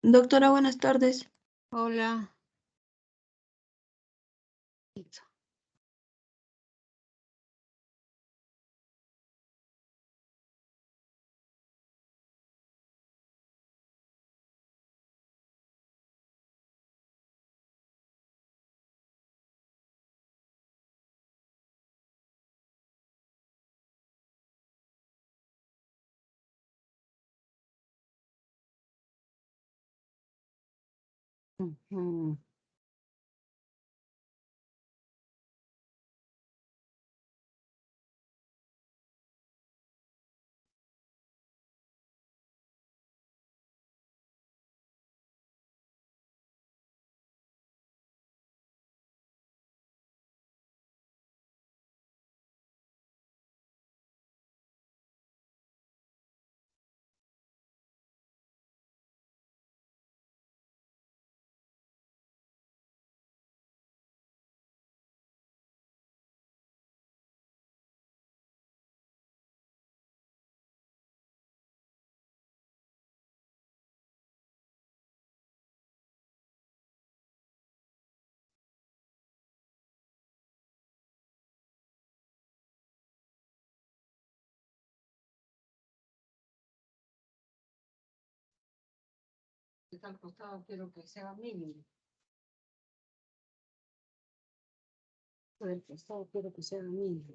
Doctora, buenas tardes. Hola. Ujú. Al costado quiero que sea mínimo. Por el costado quiero que sea mínimo.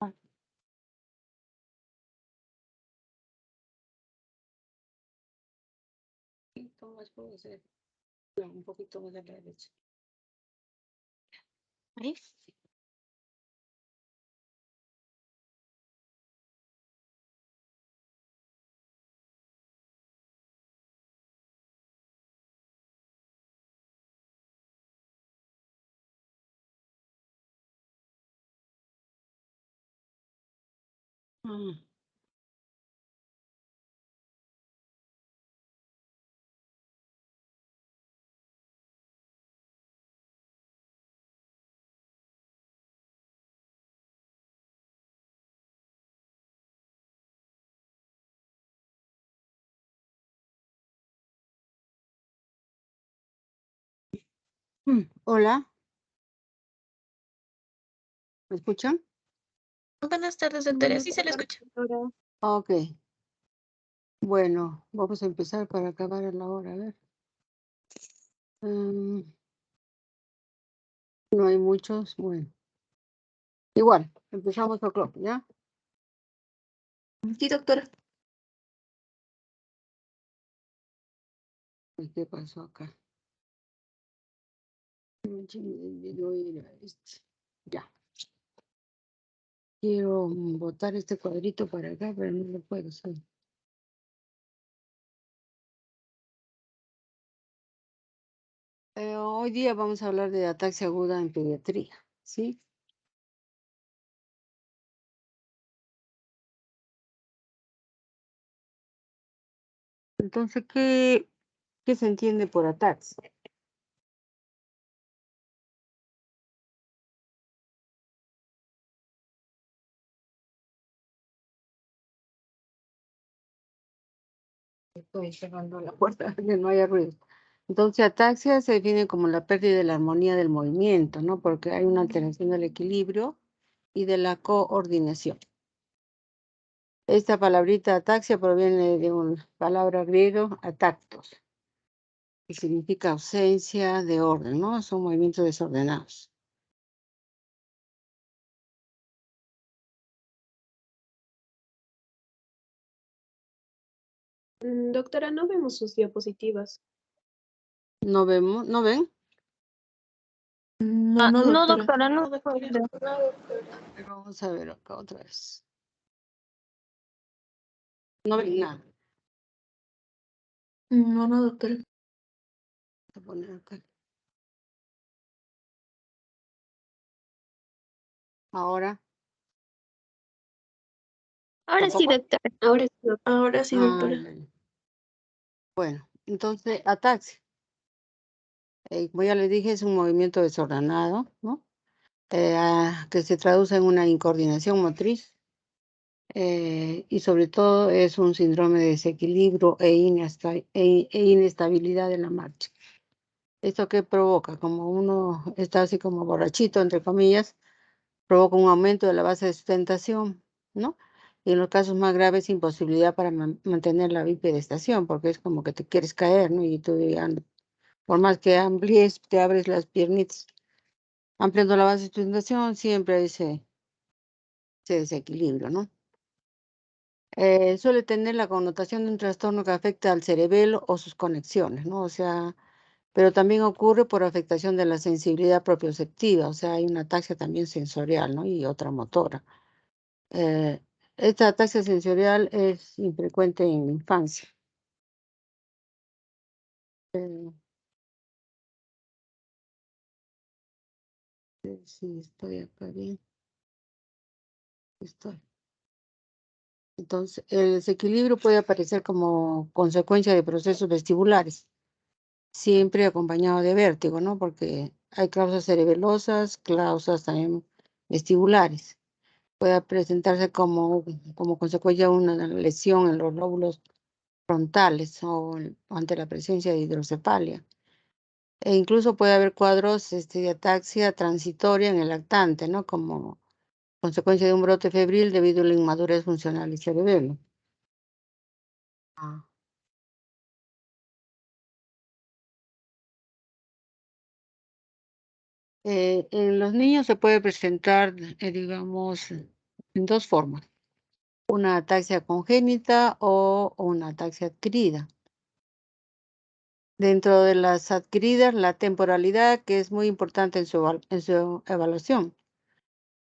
Un poquito más puede ser. No, un poquito más a la derecha. Ahí. Hola. ¿Me escuchan? Buenas tardes, doctora. Sí se le escucha. Ok. Bueno, vamos a empezar para acabar a la hora. A ver. No hay muchos. Bueno. Igual, empezamos a clock, ¿ya? Sí, doctora. ¿Qué pasó acá? Ya. Quiero botar este cuadrito para acá, pero no lo puedo hacer. Hoy día vamos a hablar de ataxia aguda en pediatría, ¿sí? Entonces, ¿qué se entiende por ataxia? Estoy cerrando la puerta para que no haya ruido. Entonces, ataxia se define como la pérdida de la armonía del movimiento, ¿no? Porque hay una alteración del equilibrio y de la coordinación. Esta palabrita ataxia proviene de una palabra griego, atactos, que significa ausencia de orden, ¿no? Son movimientos desordenados. Doctora, no vemos sus diapositivas. ¿No vemos? ¿No ven? No, No, doctora. doctora, no. Pero vamos a ver acá otra vez. No ven nada. No, doctora. Voy a poner acá. Ahora. Ahora sí, ¿Tampoco? doctora. Ahora sí, doctora. Bueno, entonces, ataxia. Como ya les dije, es un movimiento desordenado, ¿no? Que se traduce en una incoordinación motriz y sobre todo es un síndrome de desequilibrio e inestabilidad de la marcha. ¿Esto qué provoca? Como uno está así como borrachito, entre comillas, provoca un aumento de la base de sustentación, ¿no? Y en los casos más graves, imposibilidad para mantener la bipedestación, porque es como que te quieres caer, ¿no? Y tú ya, por más que amplíes, te abres las piernitas, ampliando la base de sustentación, siempre hay ese desequilibrio, ¿no? Suele tener la connotación de un trastorno que afecta al cerebelo o sus conexiones, ¿no? O sea, pero también ocurre por afectación de la sensibilidad propioceptiva, o sea, hay una ataxia también sensorial, ¿no? Y otra motora. Eh, Esta ataxia sensorial es infrecuente en la infancia. Eh, sí, estoy acá bien, estoy. Entonces, el desequilibrio puede aparecer como consecuencia de procesos vestibulares, siempre acompañado de vértigo, ¿no? Porque hay causas cerebelosas, causas también vestibulares. Puede presentarse como consecuencia de una lesión en los lóbulos frontales o ante la presencia de hidrocefalia. E incluso puede haber cuadros de ataxia transitoria en el lactante, ¿no? Como consecuencia de un brote febril debido a la inmadurez funcional del cerebelo. Ah. En los niños se puede presentar, digamos, en dos formas: una ataxia congénita o una ataxia adquirida. Dentro de las adquiridas, la temporalidad, que es muy importante en su evaluación.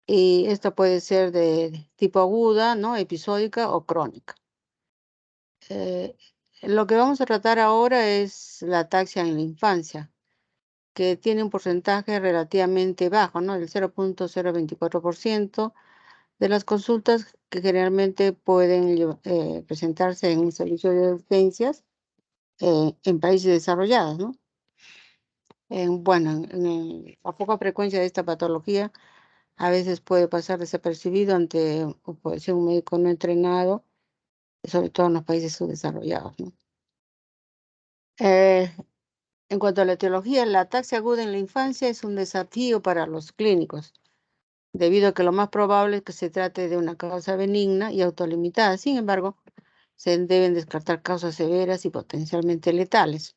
Y esta puede ser de tipo aguda, ¿no? Episódica o crónica. Eh, lo que vamos a tratar ahora es la ataxia en la infancia, que tiene un porcentaje relativamente bajo, ¿no? El 0.024% de las consultas que generalmente pueden presentarse en un servicio de urgencias en países desarrollados, ¿no? Bueno, la poca frecuencia de esta patología a veces puede pasar desapercibido ante, o puede ser un médico no entrenado, sobre todo en los países subdesarrollados, ¿no? Eh, en cuanto a la etiología, la ataxia aguda en la infancia es un desafío para los clínicos, debido a que lo más probable es que se trate de una causa benigna y autolimitada. Sin embargo, se deben descartar causas severas y potencialmente letales.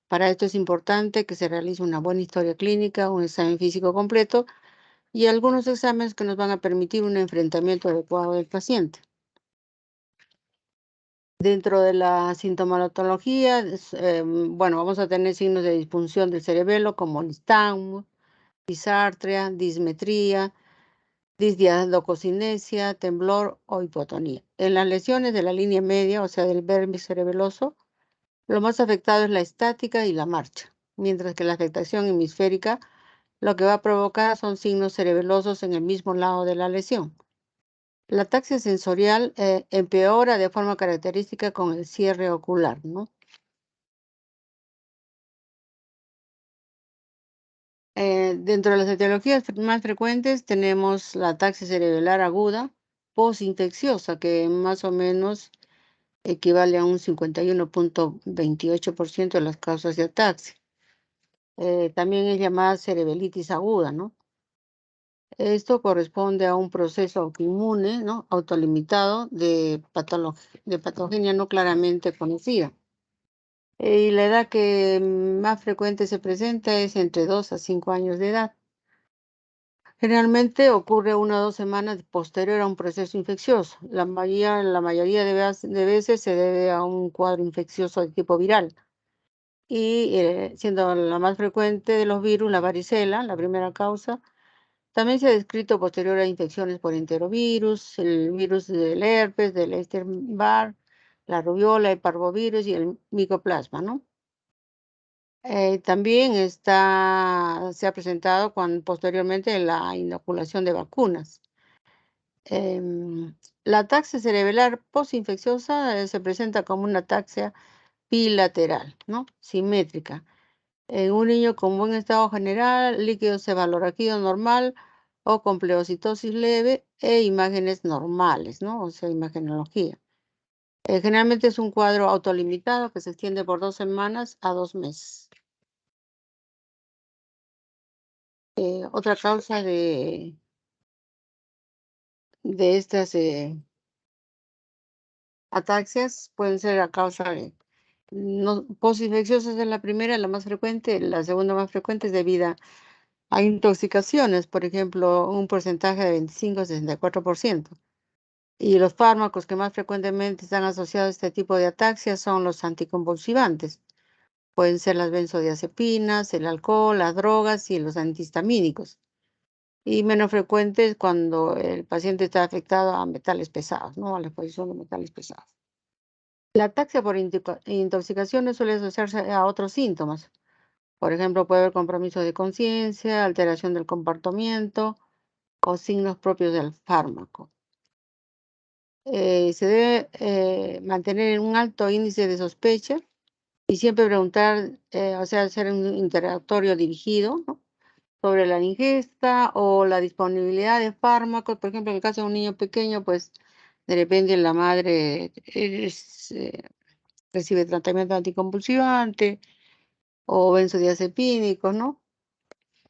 Para esto es importante que se realice una buena historia clínica, un examen físico completo y algunos exámenes que nos van a permitir un enfrentamiento adecuado del paciente. Dentro de la sintomatología, bueno, vamos a tener signos de disfunción del cerebelo como nistagmo, disartria, dismetría, disdiadococinesia, temblor o hipotonía. En las lesiones de la línea media, o sea, del vértice cerebeloso, lo más afectado es la estática y la marcha, mientras que la afectación hemisférica lo que va a provocar son signos cerebelosos en el mismo lado de la lesión. La ataxia sensorial empeora de forma característica con el cierre ocular, ¿no? Dentro de las etiologías más frecuentes tenemos la ataxia cerebelar aguda postinfecciosa, que más o menos equivale a un 51.28% de las causas de ataxia. También es llamada cerebelitis aguda, ¿no? Esto corresponde a un proceso autoinmune, ¿no? Autolimitado de patogenia no claramente conocida. Y la edad que más frecuente se presenta es entre 2 a 5 años de edad. Generalmente ocurre 1 o 2 semanas posterior a un proceso infeccioso. La mayoría de veces se debe a un cuadro infeccioso de tipo viral. Y siendo la más frecuente de los virus, la varicela, la primera causa, también se ha descrito posterior a infecciones por enterovirus, el virus del herpes, del Epstein-Barr, la rubiola, el parvovirus y el micoplasma, ¿no? También se ha presentado posteriormente la inoculación de vacunas. La ataxia cerebelar postinfecciosa se presenta como una ataxia bilateral, ¿no? Simétrica. En un niño con buen estado general, líquido cefalorraquídeo normal o con pleocitosis leve e imágenes normales, ¿no? O sea, imagenología. Generalmente es un cuadro autolimitado que se extiende por 2 semanas a 2 meses. Otra causa de estas ataxias pueden ser a causa de no, postinfecciosas es la primera, la más frecuente, la segunda más frecuente es debido a intoxicaciones, por ejemplo, un porcentaje de 25 a 64%. Y los fármacos que más frecuentemente están asociados a este tipo de ataxias son los anticonvulsivantes. Pueden ser las benzodiazepinas, el alcohol, las drogas y los antihistamínicos. Y menos frecuentes cuando el paciente está afectado a metales pesados, ¿no? A la exposición de metales pesados. La ataxia por intoxicaciones suele asociarse a otros síntomas. Por ejemplo, puede haber compromiso de conciencia, alteración del comportamiento o signos propios del fármaco. Se debe mantener un alto índice de sospecha y siempre preguntar, o sea, hacer un interrogatorio dirigido, ¿no? Sobre la ingesta o la disponibilidad de fármacos. Por ejemplo, en el caso de un niño pequeño, pues de repente la madre recibe tratamiento anticonvulsivante o benzodiazepínicos, ¿no?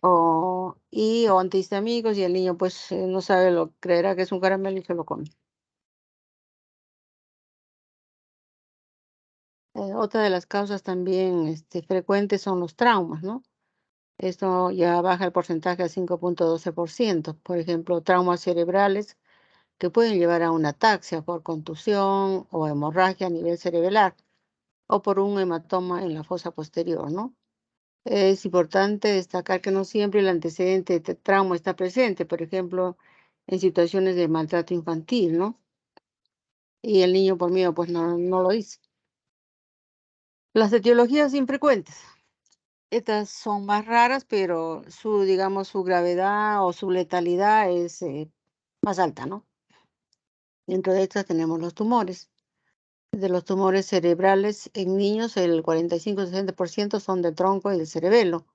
O antihistamínicos y el niño pues no sabe, lo creerá que es un caramelo y se lo come. Otra de las causas también frecuentes son los traumas, ¿no? Esto ya baja el porcentaje a 5,12%. Por ejemplo, traumas cerebrales que pueden llevar a una ataxia por contusión o hemorragia a nivel cerebral o por un hematoma en la fosa posterior, ¿no? Es importante destacar que no siempre el antecedente de trauma está presente, por ejemplo, en situaciones de maltrato infantil, ¿no? Y el niño por miedo pues no lo hizo. Las etiologías infrecuentes. Estas son más raras, pero digamos, su gravedad o su letalidad es más alta, ¿no? Dentro de estas tenemos los tumores. De los tumores cerebrales en niños, el 45-60% son de tronco y de cerebelo,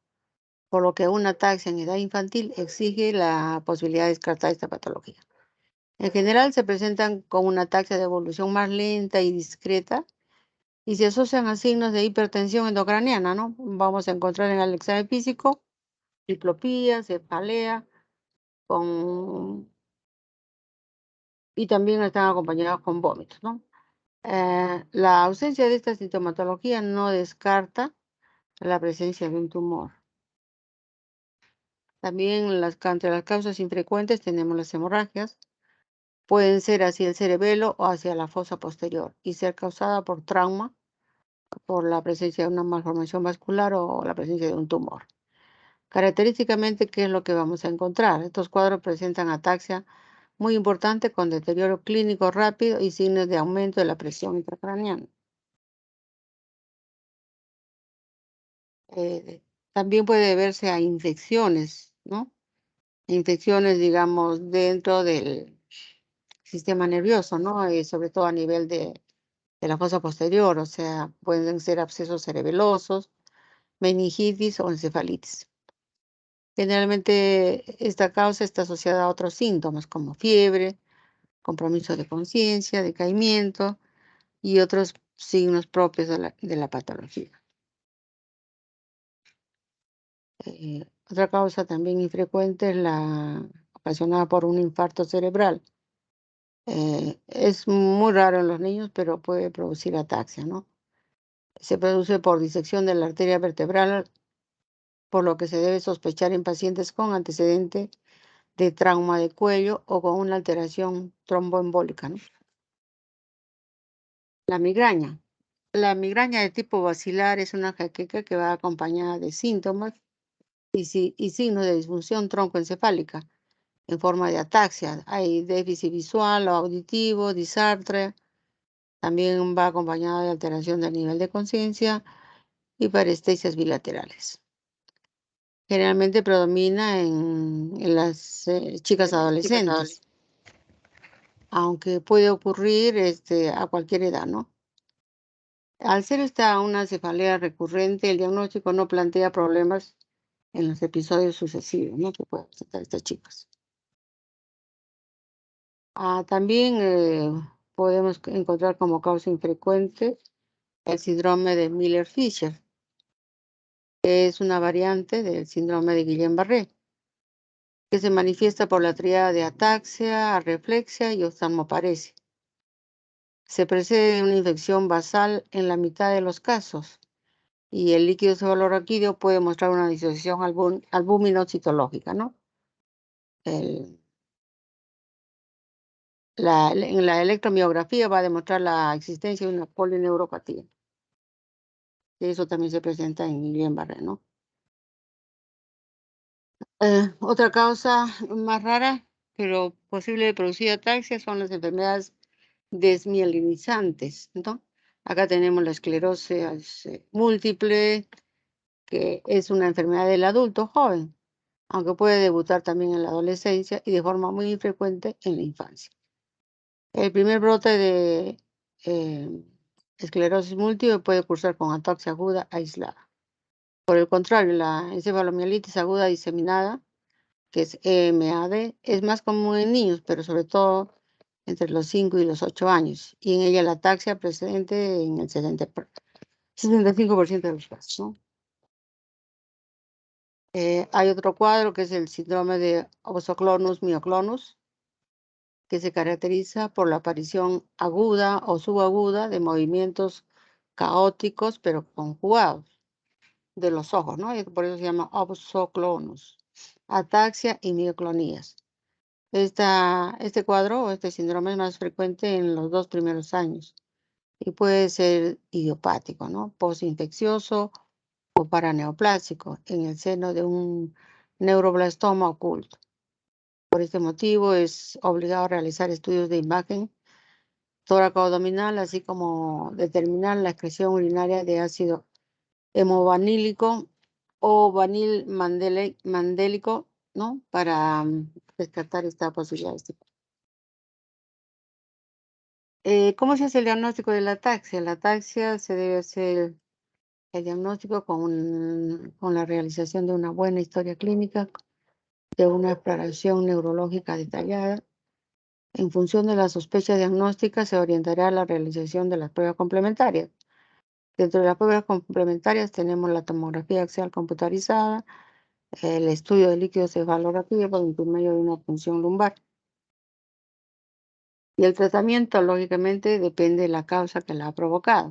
por lo que una ataxia en edad infantil exige la posibilidad de descartar esta patología. En general se presentan con una ataxia de evolución más lenta y discreta y se asocian a signos de hipertensión endocraniana, ¿no? Vamos a encontrar en el examen físico diplopía, cefalea, con, y también están acompañados con vómitos, ¿no? La ausencia de esta sintomatología no descarta la presencia de un tumor. También entre las causas infrecuentes tenemos las hemorragias. Pueden ser hacia el cerebelo o hacia la fosa posterior y ser causada por trauma, por la presencia de una malformación vascular o la presencia de un tumor. Característicamente, ¿qué es lo que vamos a encontrar? Estos cuadros presentan ataxia muy importante con deterioro clínico rápido y signos de aumento de la presión intracraneal. También puede deberse a infecciones, ¿no? Infecciones, digamos, dentro del sistema nervioso, ¿no? Sobre todo a nivel de la fosa posterior, o sea, pueden ser abscesos cerebelosos, meningitis o encefalitis. Generalmente esta causa está asociada a otros síntomas como fiebre, compromiso de conciencia, decaimiento y otros signos propios de la patología. Otra causa también infrecuente es la ocasionada por un infarto cerebral. Es muy raro en los niños, pero puede producir ataxia, ¿no? Se produce por disección de la arteria vertebral, por lo que se debe sospechar en pacientes con antecedente de trauma de cuello o con una alteración tromboembólica, ¿no? La migraña. La migraña de tipo basilar es una jaqueca que va acompañada de síntomas y signos de disfunción troncoencefálica en forma de ataxia. Hay déficit visual o auditivo, disartria. También va acompañada de alteración del nivel de conciencia y parestesias bilaterales. Generalmente predomina en las chicas adolescentes, aunque puede ocurrir a cualquier edad, ¿no? Al ser esta una cefalea recurrente, el diagnóstico no plantea problemas en los episodios sucesivos, ¿no? Que pueden presentar estas chicas. También podemos encontrar como causa infrecuente el síndrome de Miller-Fisher, que es una variante del síndrome de Guillain-Barré, que se manifiesta por la tríada de ataxia, arreflexia y oftalmoparesia. Se precede de una infección basal en la mitad de los casos y el líquido cefalorraquídeo puede mostrar una disociación albúmino-citológica, ¿no? En la electromiografía va a demostrar la existencia de una polineuropatía. Y eso también se presenta en Guillain-Barré, ¿no? Otra causa más rara, pero posible de producir ataxia, son las enfermedades desmielinizantes, ¿no? Acá tenemos la esclerosis múltiple, que es una enfermedad del adulto joven, aunque puede debutar también en la adolescencia y de forma muy infrecuente en la infancia. El primer brote de eh, esclerosis múltiple puede cursar con ataxia aguda aislada. Por el contrario, la encefalomielitis aguda diseminada, que es EMAD, es más común en niños, pero sobre todo entre los 5 y los 8 años, y en ella la ataxia presente en el 65% de los casos, ¿no? Hay otro cuadro que es el síndrome de obsoclonus myoclonus, que se caracteriza por la aparición aguda o subaguda de movimientos caóticos pero conjugados de los ojos, ¿no? Y por eso se llama obsoclonus, ataxia y mioclonías. Este cuadro o este síndrome es más frecuente en los 2 primeros años y puede ser idiopático, ¿no? Postinfeccioso o paraneoplásico en el seno de un neuroblastoma oculto. Por este motivo es obligado a realizar estudios de imagen tóraco-abdominal, así como determinar la excreción urinaria de ácido hemovanílico o mandélico, ¿no? Para descartar esta posibilidad. ¿Cómo se hace el diagnóstico de la ataxia? La ataxia se debe hacer el diagnóstico con la realización de una buena historia clínica, de una exploración neurológica detallada. En función de la sospecha diagnóstica, se orientará a la realización de las pruebas complementarias. Dentro de las pruebas complementarias tenemos la tomografía axial computarizada, el estudio de líquido cefalorraquídeo por medio de una punción lumbar. Y el tratamiento, lógicamente, depende de la causa que la ha provocado.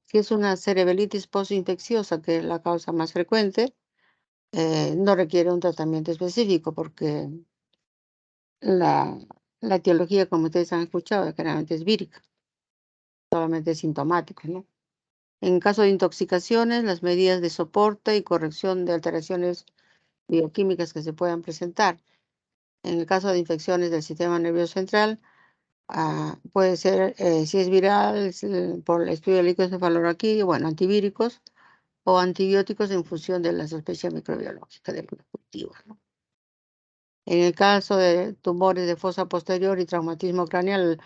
Si es una cerebritis postinfecciosa, que es la causa más frecuente, no requiere un tratamiento específico porque la, la etiología, como ustedes han escuchado, generalmente es vírica, solamente es sintomático, ¿no? En caso de intoxicaciones, las medidas de soporte y corrección de alteraciones bioquímicas que se puedan presentar. En el caso de infecciones del sistema nervioso central, puede ser, si es viral, por el estudio de líquido cefalorraquídeo, bueno, antivíricos o antibióticos en función de la sospecha microbiológica del cultivo, ¿no? En el caso de tumores de fosa posterior y traumatismo craneal,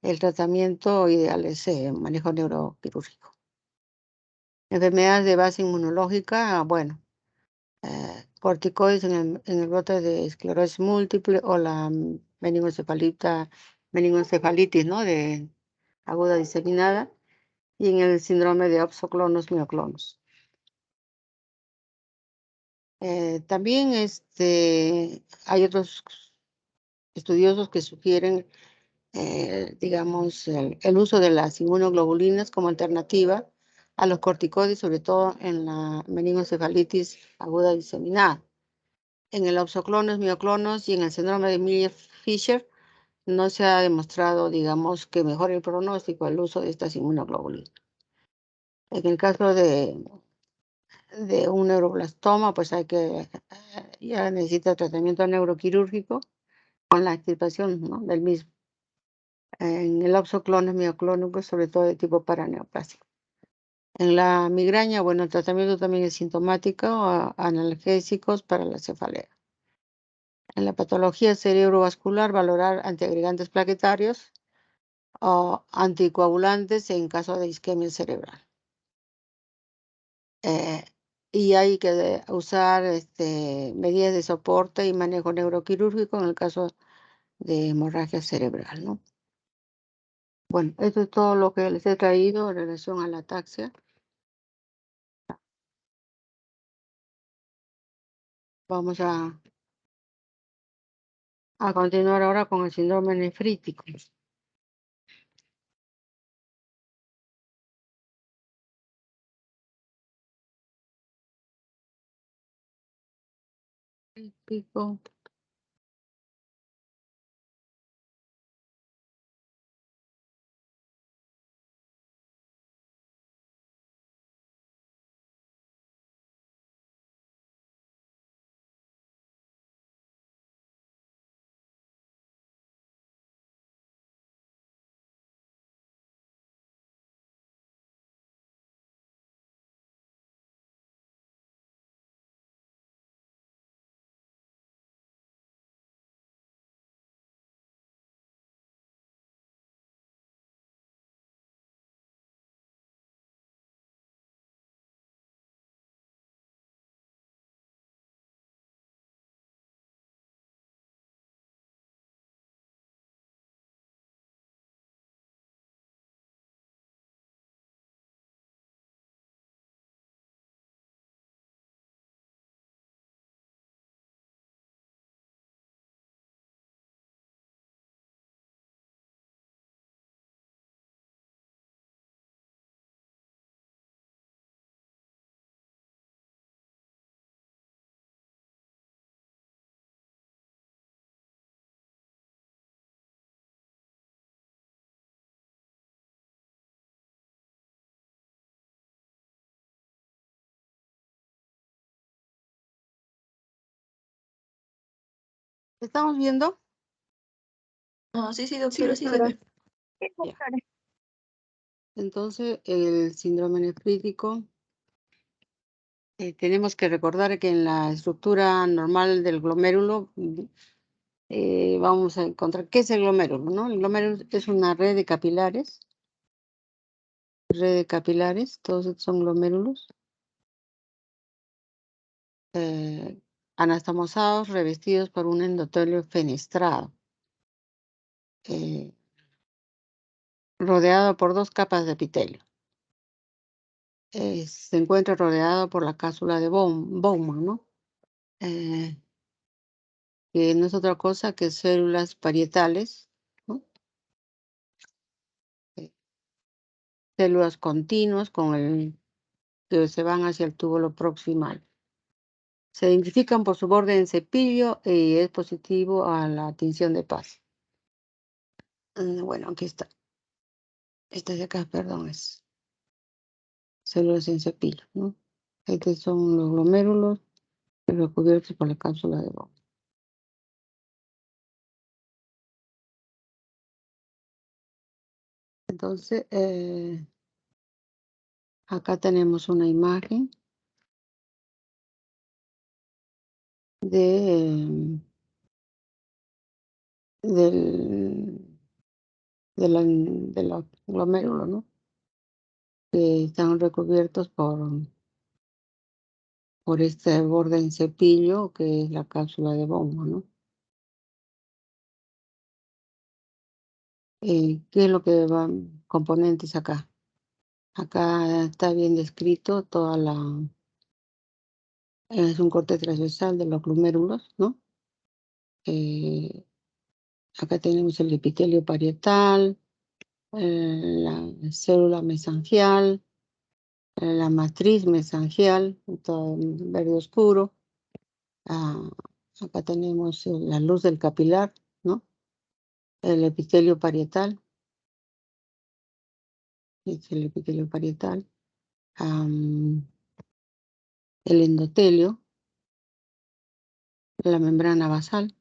el tratamiento ideal es manejo neuroquirúrgico. Enfermedades de base inmunológica, bueno, corticoides en el brote de esclerosis múltiple o la meningoencefalitis, ¿no? De aguda diseminada, y en el síndrome de opsoclonus myoclonus. También hay otros estudiosos que sugieren, digamos, el uso de las inmunoglobulinas como alternativa a los corticoides, sobre todo en la meningoencefalitis aguda diseminada. En el opsoclonus myoclonus y en el síndrome de Miller-Fisher no se ha demostrado, digamos, que mejore el pronóstico el uso de estas inmunoglobulinas. En el caso de un neuroblastoma, pues ya necesita tratamiento neuroquirúrgico con la extirpación, ¿no? del mismo. En el opsoclonus myoclónico, sobre todo de tipo paraneoplásico. En la migraña, bueno, el tratamiento también es sintomático, analgésicos para la cefalea. En la patología cerebrovascular, valorar antiagregantes plaquetarios o anticoagulantes en caso de isquemia cerebral. Y hay que usar medidas de soporte y manejo neuroquirúrgico en el caso de hemorragia cerebral, ¿no? Bueno, esto es todo lo que les he traído en relación a la ataxia. Vamos a continuar ahora con el síndrome nefrítico. Pico. ¿Estamos viendo? Sí, sí, doctora, sí se ve. Ya. Entonces, el síndrome nefrítico, tenemos que recordar que en la estructura normal del glomérulo vamos a encontrar, ¿qué es el glomérulo? ¿No? El glomérulo es una red de capilares, todos estos son glomérulos, anastomosados revestidos por un endotelio fenestrado, rodeado por dos capas de epitelio. Se encuentra rodeado por la cápsula de Bowman, ¿no? Que no es otra cosa que células parietales, ¿no? Eh, Células continuas que se van hacia el túbulo proximal. Se identifican por su borde en cepillo y es positivo a la tinción de paz. Bueno, aquí está. Esta de acá, perdón, es células en cepillo, ¿no? Estos son los glomérulos recubiertos por la cápsula de Bowman. Entonces, acá tenemos una imagen de, de los glomérulos, ¿no? Que están recubiertos por este borde en cepillo que es la cápsula de Bowman, ¿no? ¿Qué es lo que van componentes acá? Acá está bien descrito es un corte transversal de los glomérulos, ¿no? Eh, Acá tenemos el epitelio parietal, la célula mesangial, la matriz mesangial, todo en verde oscuro. Ah, acá tenemos la luz del capilar, ¿no? El epitelio parietal, es el epitelio parietal, el endotelio, la membrana basal,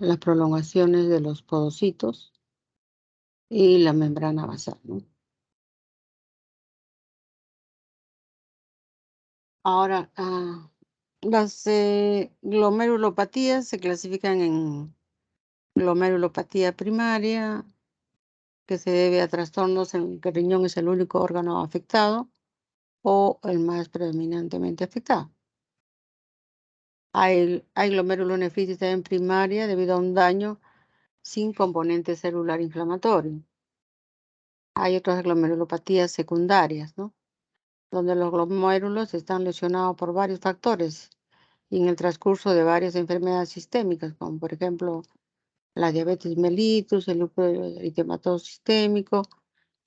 las prolongaciones de los podocitos y la membrana basal, ¿no? Ahora, las glomerulopatías se clasifican en glomerulopatía primaria, que se debe a trastornos en que el riñón es el único órgano afectado o el más predominantemente afectado. Hay glomerulonefritis también primaria debido a un daño sin componente celular inflamatorio. Hay otras glomerulopatías secundarias, ¿no? Donde los glomérulos están lesionados por varios factores y en el transcurso de varias enfermedades sistémicas, como por ejemplo la diabetes mellitus, el lupus eritematoso sistémico,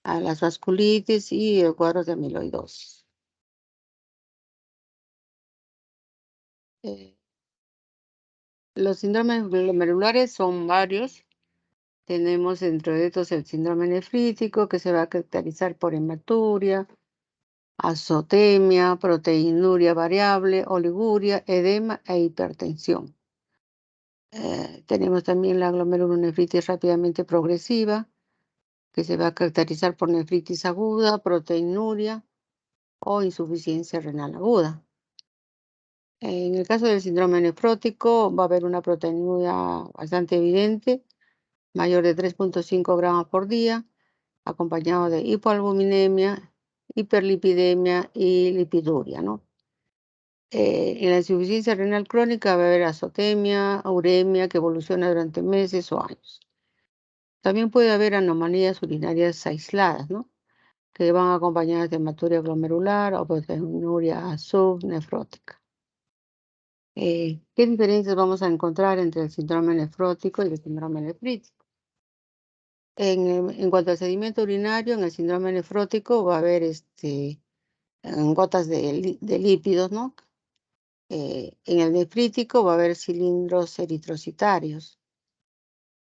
las vasculitis y el cuadro de amiloidosis. Eh, los síndromes glomerulares son varios. Tenemos entre estos el síndrome nefrítico, que se va a caracterizar por hematuria, azotemia, proteinuria variable, oliguria, edema e hipertensión. Tenemos también la glomerulonefritis rápidamente progresiva, que se va a caracterizar por nefritis aguda, proteinuria o insuficiencia renal aguda. En el caso del síndrome nefrótico, va a haber una proteinuria bastante evidente, mayor de 3.5 gramos por día, acompañado de hipoalbuminemia, hiperlipidemia y lipiduria, ¿no? En la insuficiencia renal crónica va a haber azotemia, uremia que evoluciona durante meses o años. También puede haber anomalías urinarias aisladas, ¿no? Que van acompañadas de hematuria glomerular o proteinuria subnefrótica. ¿Qué diferencias vamos a encontrar entre el síndrome nefrótico y el síndrome nefrítico? En cuanto al sedimento urinario, en el síndrome nefrótico va a haber gotas de lípidos, ¿no? En el nefrítico va a haber cilindros eritrocitarios.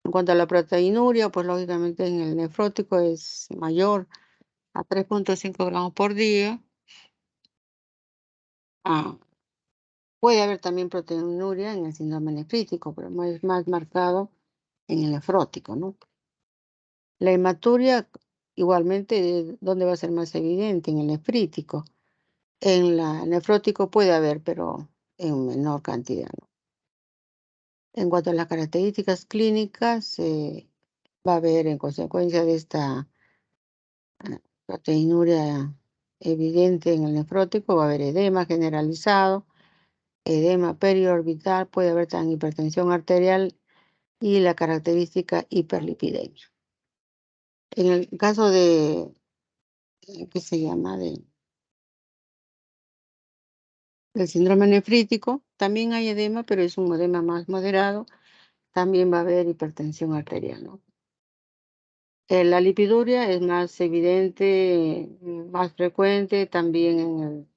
En cuanto a la proteinuria, pues lógicamente en el nefrótico es mayor a 3.5 gramos por día. Puede haber también proteinuria en el síndrome nefrítico, pero es más marcado en el nefrótico, ¿no? La hematuria, igualmente, ¿dónde va a ser más evidente? En el nefrítico. En la nefrótico puede haber, pero en menor cantidad, ¿no? En cuanto a las características clínicas, va a haber en consecuencia de esta proteinuria evidente en el nefrótico, va a haber edema generalizado, edema periorbital, puede haber también hipertensión arterial y la característica hiperlipidemia. En el caso de, ¿qué se llama? Del síndrome nefrítico, también hay edema, pero es un edema más moderado. También va a haber hipertensión arterial, ¿no? La lipiduria es más evidente, más frecuente también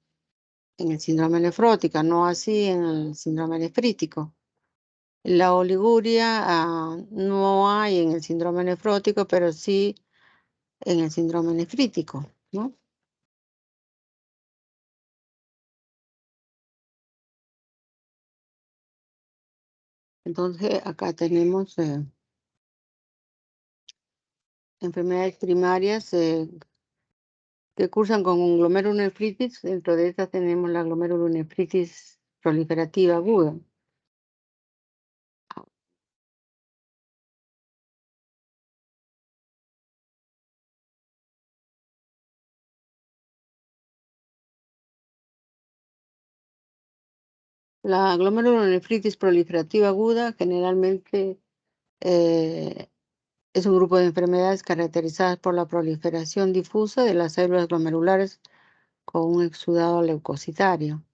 en el síndrome nefrótico, no así en el síndrome nefrítico. La oliguria no hay en el síndrome nefrótico, pero sí en el síndrome nefrítico, ¿no? Entonces, acá tenemos enfermedades primarias que cursan con glomerulonefritis. Dentro de estas tenemos la glomerulonefritis proliferativa aguda. La glomerulonefritis proliferativa aguda generalmente eh, es un grupo de enfermedades caracterizadas por la proliferación difusa de las células glomerulares con un exudado leucocitario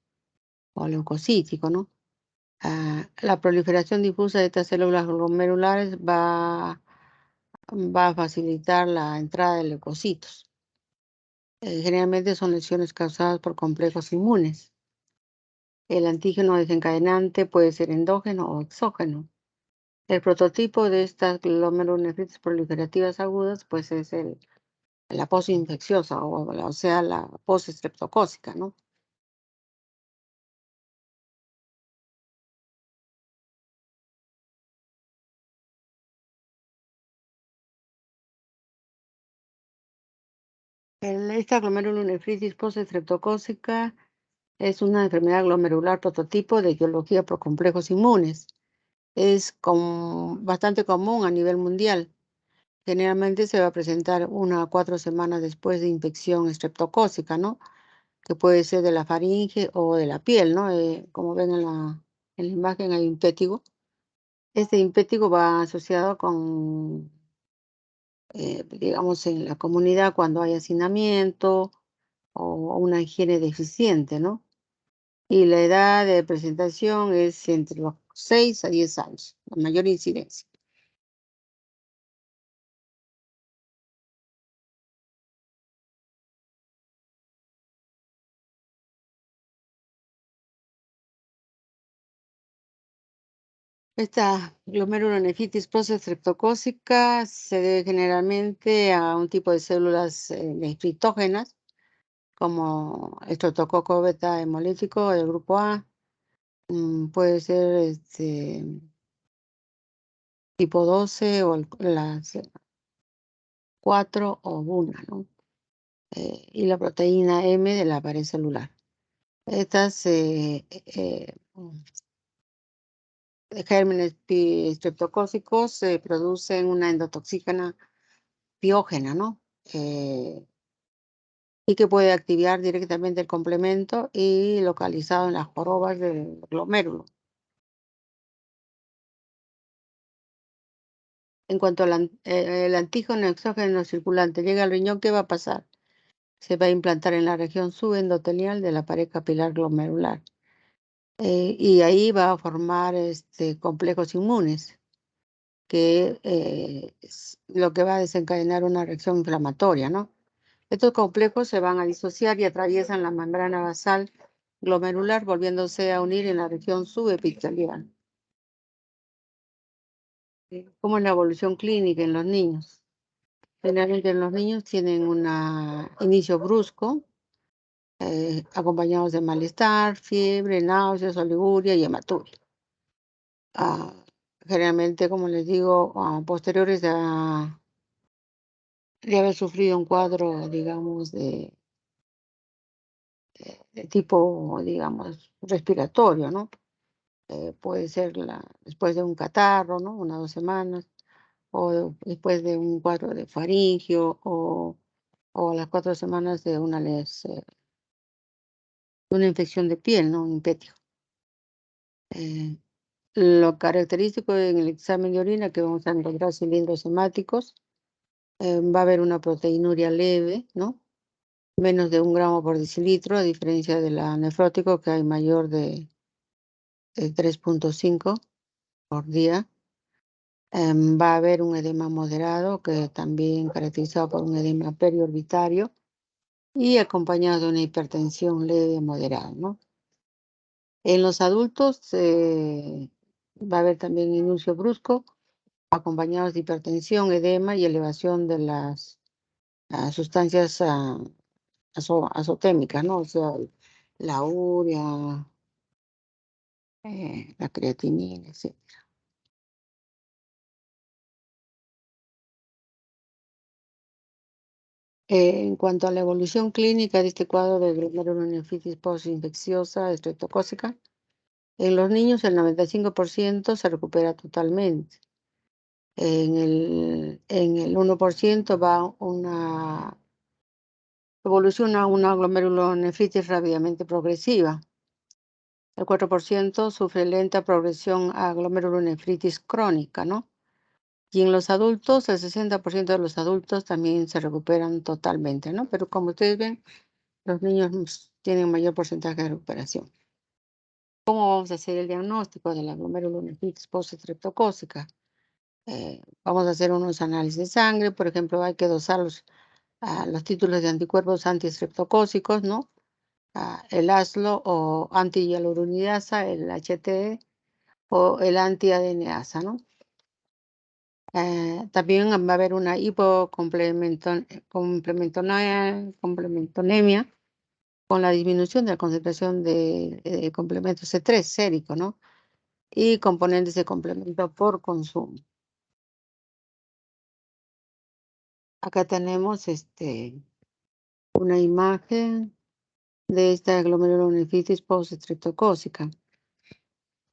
o leucocítico, ¿no? La proliferación difusa de estas células glomerulares va a facilitar la entrada de leucocitos. Generalmente son lesiones causadas por complejos inmunes. El antígeno desencadenante puede ser endógeno o exógeno. El prototipo de estas glomerulonefritis proliferativas agudas, pues es la posinfecciosa, o sea, la postestreptocócica, ¿no? Esta glomerulonefritis postestreptocócica es una enfermedad glomerular prototipo de etiología por complejos inmunes. es bastante común a nivel mundial. Generalmente se va a presentar 1 a 4 semanas después de infección estreptocócica, ¿no? Que puede ser de la faringe o de la piel, ¿no? Como ven en la imagen hay un impétigo. Este impétigo va asociado con, digamos, en la comunidad cuando hay hacinamiento o una higiene deficiente, ¿no? Y la edad de presentación es entre los 6 a 10 años, la mayor incidencia. Esta glomerulonefritis postestreptocócica se debe generalmente a un tipo de células nefritógenas, como estreptococo beta hemolítico del grupo A, puede ser tipo 12 o las 4 o una, ¿no? Y la proteína M de la pared celular. Estas gérmenes estreptocócicos producen una endotoxina biógena, ¿no? Y que puede activar directamente el complemento y localizado en las jorobas del glomérulo. En cuanto el antígeno exógeno circulante llega al riñón, ¿qué va a pasar? Se va a implantar en la región subendotelial de la pared capilar glomerular. Y ahí va a formar complejos inmunes, que es lo que va a desencadenar una reacción inflamatoria, ¿no? Estos complejos se van a disociar y atraviesan la membrana basal glomerular, volviéndose a unir en la región subepitelial. ¿Cómo es la evolución clínica en los niños? Generalmente en los niños tienen un inicio brusco, acompañados de malestar, fiebre, náuseas, oliguria y hematuria. Ah, generalmente, como les digo, posteriores de haber sufrido un cuadro, digamos, de tipo, digamos, respiratorio, ¿no? Puede ser después de un catarro, ¿no? 1 o 2 semanas, o después de un cuadro de faringio, o a las 4 semanas de una infección de piel, ¿no? Un impétigo. Eh, lo característico en el examen de orina que vamos a encontrar cilindros hemáticos, va a haber una proteinuria leve, ¿no? Menos de 1 gramo por decilitro, a diferencia de la nefrótico que hay mayor de 3,5 por día. Va a haber un edema moderado, que también caracterizado por un edema periorbitario y acompañado de una hipertensión leve moderada, ¿no? En los adultos va a haber también inicio brusco, acompañados de hipertensión, edema y elevación de las sustancias azotémicas, ¿no? O sea, la urea, la creatinina, etc. En cuanto a la evolución clínica de este cuadro de glomerulonefritis postinfecciosa estreptocócica, en los niños el 95% se recupera totalmente. En el 1% evoluciona una glomerulonefritis rápidamente progresiva. El 4% sufre lenta progresión a glomerulonefritis crónica, ¿no? Y en los adultos, el 60% de los adultos también se recuperan totalmente, ¿no? Pero como ustedes ven, los niños tienen mayor porcentaje de recuperación. ¿Cómo vamos a hacer el diagnóstico de la glomerulonefritis postestreptocócica? Vamos a hacer unos análisis de sangre, por ejemplo, hay que dosar los títulos de anticuerpos antiestreptocócicos, ¿no? El ASLO o anti-hialuronidasa, el HT o el anti-ADNasa, ¿no? También va a haber una complementonemia con la disminución de la concentración de complemento C3 sérico, ¿no? Y componentes de complemento por consumo. Acá tenemos una imagen de esta glomerulonefritis postestreptocócica.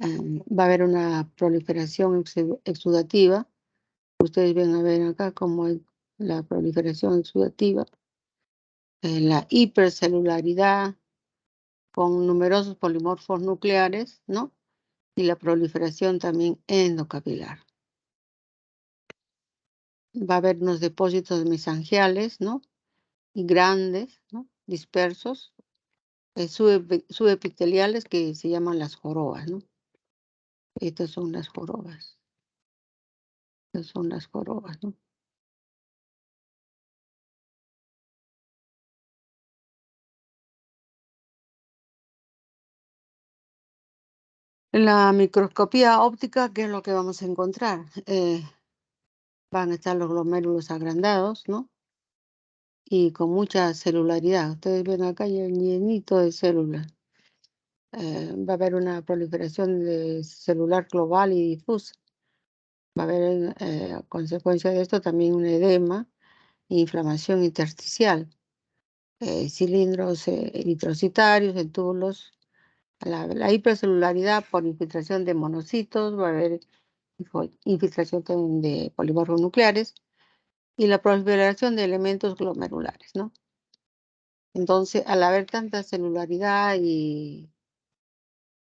Va a haber una proliferación exudativa. Ustedes ven a ver acá cómo es la proliferación exudativa, la hipercelularidad con numerosos polimorfos nucleares, ¿no? Y la proliferación también endocapilar. Va a haber unos depósitos mesangiales, ¿no? Y grandes, ¿no? Dispersos, subepiteliales que se llaman las jorobas, ¿no? Estas son las jorobas. Estas son las jorobas, ¿no? En la microscopía óptica, ¿qué es lo que vamos a encontrar? Van a estar los glomérulos agrandados, ¿no? Y con mucha celularidad. Ustedes ven acá llenito de células. Va a haber una proliferación de celular global y difusa. Va a haber, a consecuencia de esto, también un edema e inflamación intersticial. Cilindros eritrocitarios en túbulos. La hipercelularidad por infiltración de monocitos, va a haber infiltración también de polimorfos nucleares y la proliferación de elementos glomerulares, ¿no? Entonces, al haber tanta celularidad y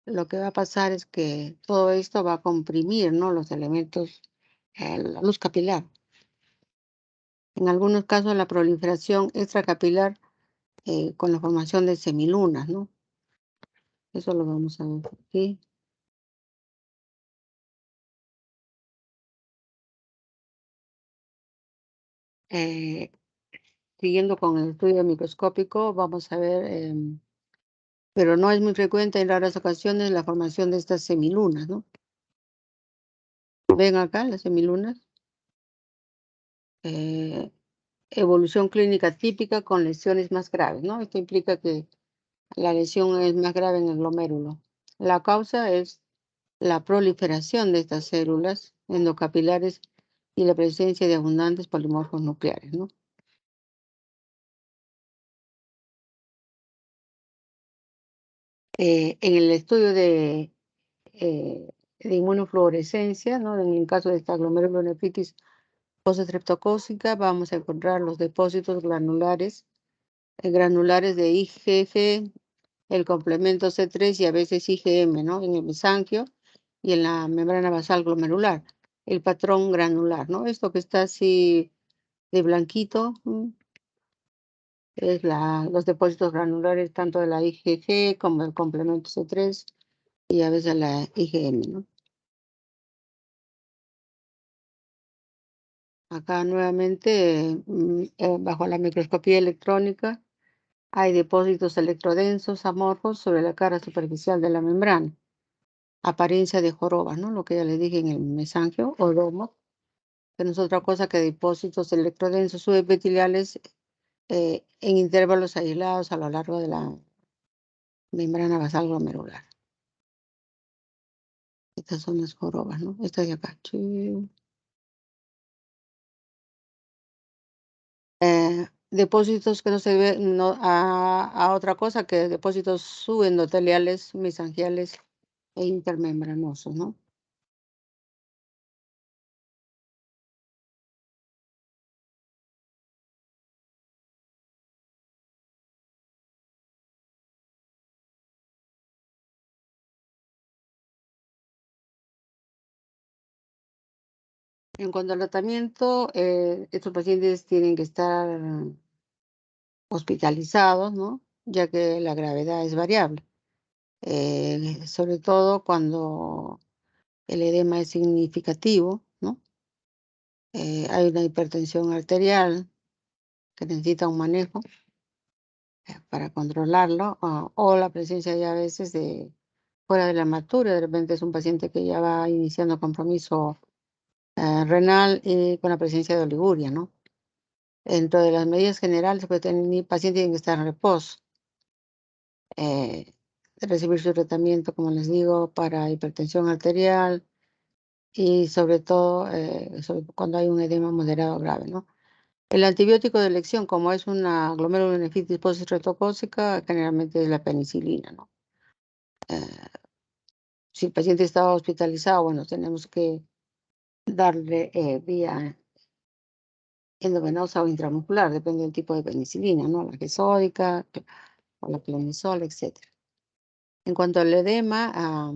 lo que va a pasar es que todo esto va a comprimir, ¿no? Los elementos, la luz capilar. En algunos casos, la proliferación extracapilar con la formación de semilunas, ¿no? Eso lo vamos a ver aquí. Eh, Siguiendo con el estudio microscópico, vamos a ver, pero no es muy frecuente en raras ocasiones la formación de estas semilunas, ¿no? Ven acá las semilunas. Evolución clínica típica con lesiones más graves, ¿no? Esto implica que la lesión es más grave en el glomérulo. La causa es la proliferación de estas células endocapilares y la presencia de abundantes polimorfos nucleares, ¿no? En el estudio de inmunofluorescencia, ¿no? En el caso de esta glomerulonefritis postestreptocócica, vamos a encontrar los depósitos granulares de IgG, el complemento C3 y a veces IgM, ¿no? En el mesanquio y en la membrana basal glomerular, el patrón granular, ¿no? Esto que está así de blanquito, es los depósitos granulares tanto de la IgG como del complemento C3 y a veces la IgM, ¿no? Acá nuevamente, bajo la microscopía electrónica, hay depósitos electrodensos amorfos sobre la cara superficial de la membrana. Apariencia de joroba, ¿no? Lo que ya les dije en el mesangio o lomo, que no es otra cosa que depósitos electrodensos subepiteliales en intervalos aislados a lo largo de la membrana basal glomerular. Estas son las jorobas, ¿no? Esta de acá. Depósitos que no se ven no, a otra cosa que depósitos subendoteliales, mesangiales e intermembranosos, ¿no? En cuanto al tratamiento, estos pacientes tienen que estar hospitalizados, ¿no? Ya que la gravedad es variable, sobre todo cuando el edema es significativo, ¿no? Hay una hipertensión arterial que necesita un manejo para controlarlo, o la presencia ya a veces de fuera de la hematura, de repente es un paciente que ya va iniciando compromiso renal y con la presencia de oliguria, ¿no? Dentro de las medidas generales, pues el paciente tiene que estar en reposo, eh, recibir su tratamiento, como les digo, para hipertensión arterial y sobre todo cuando hay un edema moderado o grave, ¿no? El antibiótico de elección, como es una glomerulonefritis postestreptocócica, generalmente es la penicilina, ¿no? si el paciente estaba hospitalizado, bueno, tenemos que darle vía endovenosa o intramuscular, depende del tipo de penicilina, ¿no? La gesódica o la clonisol, etcétera. En cuanto al edema,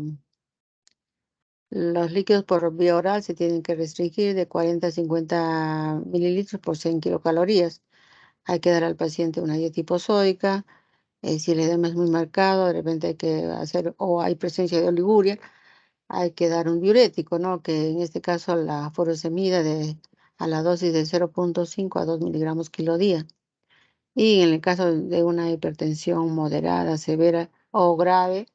los líquidos por vía oral se tienen que restringir de 40 a 50 mililitros por 100 kilocalorías. Hay que dar al paciente una dieta hiposódica. Si el edema es muy marcado, de repente hay que hacer, o hay presencia de oliguria, hay que dar un diurético, ¿no? Que en este caso la furosemida a la dosis de 0,5 a 2 miligramos kilo día. Y en el caso de una hipertensión moderada, severa o grave,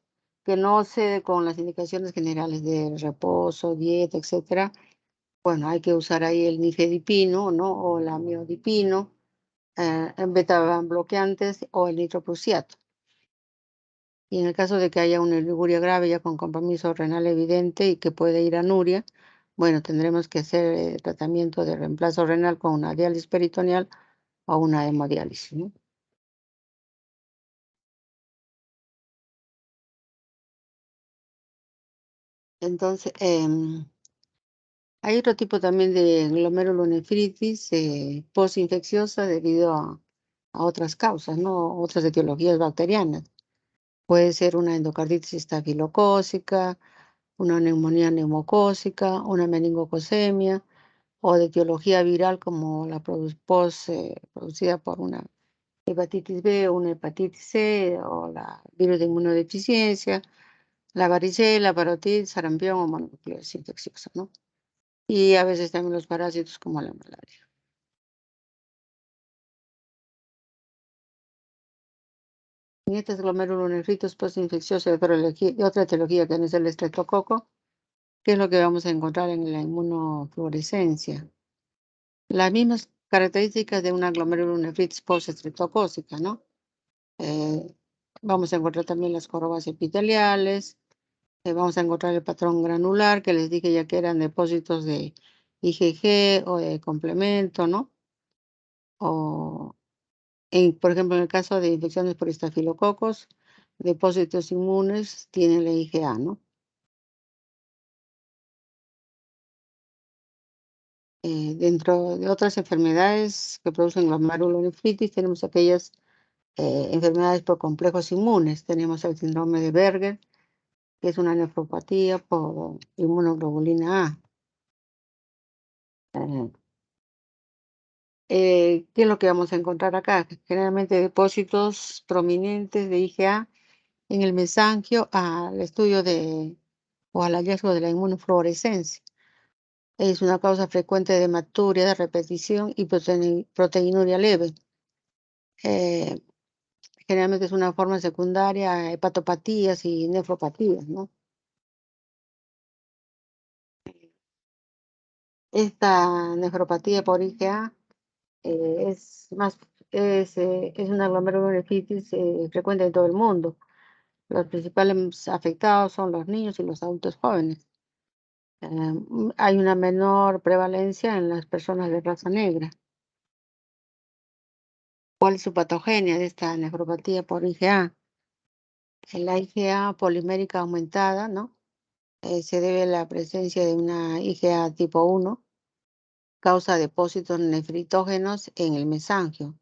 que no cede con las indicaciones generales de reposo, dieta, etcétera, bueno, hay que usar ahí el nifedipino, ¿no? O la miodipino, en beta bloqueantes o el nitroprusiato. Y en el caso de que haya una oliguria grave ya con compromiso renal evidente y que puede ir a anuria, bueno, tendremos que hacer tratamiento de reemplazo renal con una diálisis peritoneal o una hemodiálisis, ¿no? Entonces, hay otro tipo también de glomerulonefritis postinfecciosa debido a otras causas, ¿no? Otras etiologías bacterianas. Puede ser una endocarditis estafilocócica, una neumonía neumocócica, una meningococcemia o de etiología viral como la producida por una hepatitis B o una hepatitis C o la virus de inmunodeficiencia, la varicela, parotiditis, sarampión o mononucleosis infecciosa, ¿no? Y a veces también los parásitos como la malaria. En estas glomerulonefritis postinfecciosa de otra etiología que no es el estreptococo, ¿qué es lo que vamos a encontrar en la inmunofluorescencia? Las mismas características de una glomerulonefritis postestreptocócica, ¿no? Eh, Vamos a encontrar también las jorobas epiteliales, vamos a encontrar el patrón granular, que les dije ya que eran depósitos de IgG o de complemento, ¿no? O, por ejemplo, en el caso de infecciones por estafilococos, depósitos inmunes tienen la IgA, ¿no? Dentro de otras enfermedades que producen glomerulonefritis, tenemos aquellas enfermedades por complejos inmunes. Tenemos el síndrome de Berger, que es una nefropatía por inmunoglobulina A. Eh, ¿Qué es lo que vamos a encontrar acá? Generalmente depósitos prominentes de IgA en el mesangio al estudio o al hallazgo de la inmunofluorescencia. Es una causa frecuente de hematuria de repetición y proteinuria leve. Eh, Generalmente es una forma secundaria a hepatopatías y nefropatías, ¿no? Esta nefropatía por IgA es una glomerulonefritis frecuente en todo el mundo. Los principales afectados son los niños y los adultos jóvenes. Hay una menor prevalencia en las personas de raza negra. ¿Cuál es su patogenia de esta nefropatía por IgA? La IgA polimérica aumentada, ¿no? Se debe a la presencia de una IgA tipo 1, causa depósitos nefritógenos en el mesangio.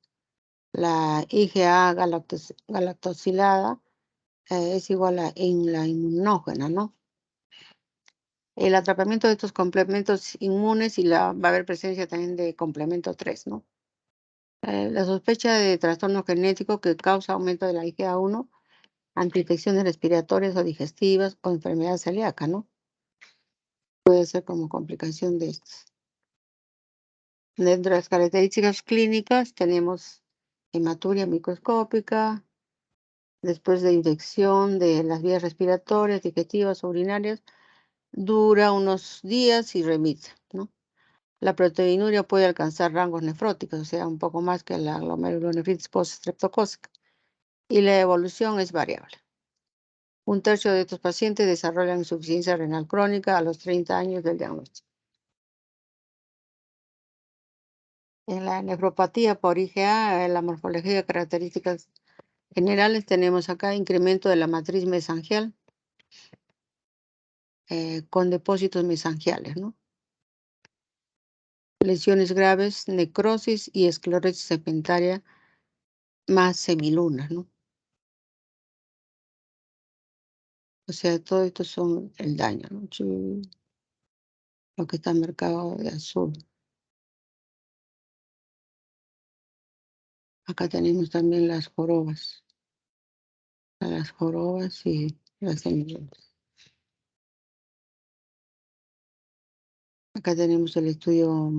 La IgA galactosilada es igual a en la inmunógena, ¿no? El atrapamiento de estos complementos inmunes y va a haber presencia también de complemento 3, ¿no? La sospecha de trastorno genético que causa aumento de la IgA1 ante infecciones respiratorias o digestivas o enfermedad celíaca, ¿no? Puede ser como complicación de estas. Dentro de las características clínicas tenemos hematuria microscópica, después de infección de las vías respiratorias, digestivas, urinarias, dura unos días y remite, ¿no? La proteinuria puede alcanzar rangos nefróticos, o sea, un poco más que la glomerulonefritis post-streptocócica, y la evolución es variable. Un tercio de estos pacientes desarrollan insuficiencia renal crónica a los 30 años del diagnóstico. En la nefropatía por IgA, la morfología de características generales tenemos acá incremento de la matriz mesangial, con depósitos mesangiales, ¿no? Lesiones graves, necrosis y esclerosis segmentaria más semilunas, ¿no? O sea, todo esto son el daño, ¿no? Lo que está marcado de azul. Acá tenemos también las jorobas. Las jorobas y las semilunas. Acá tenemos el estudio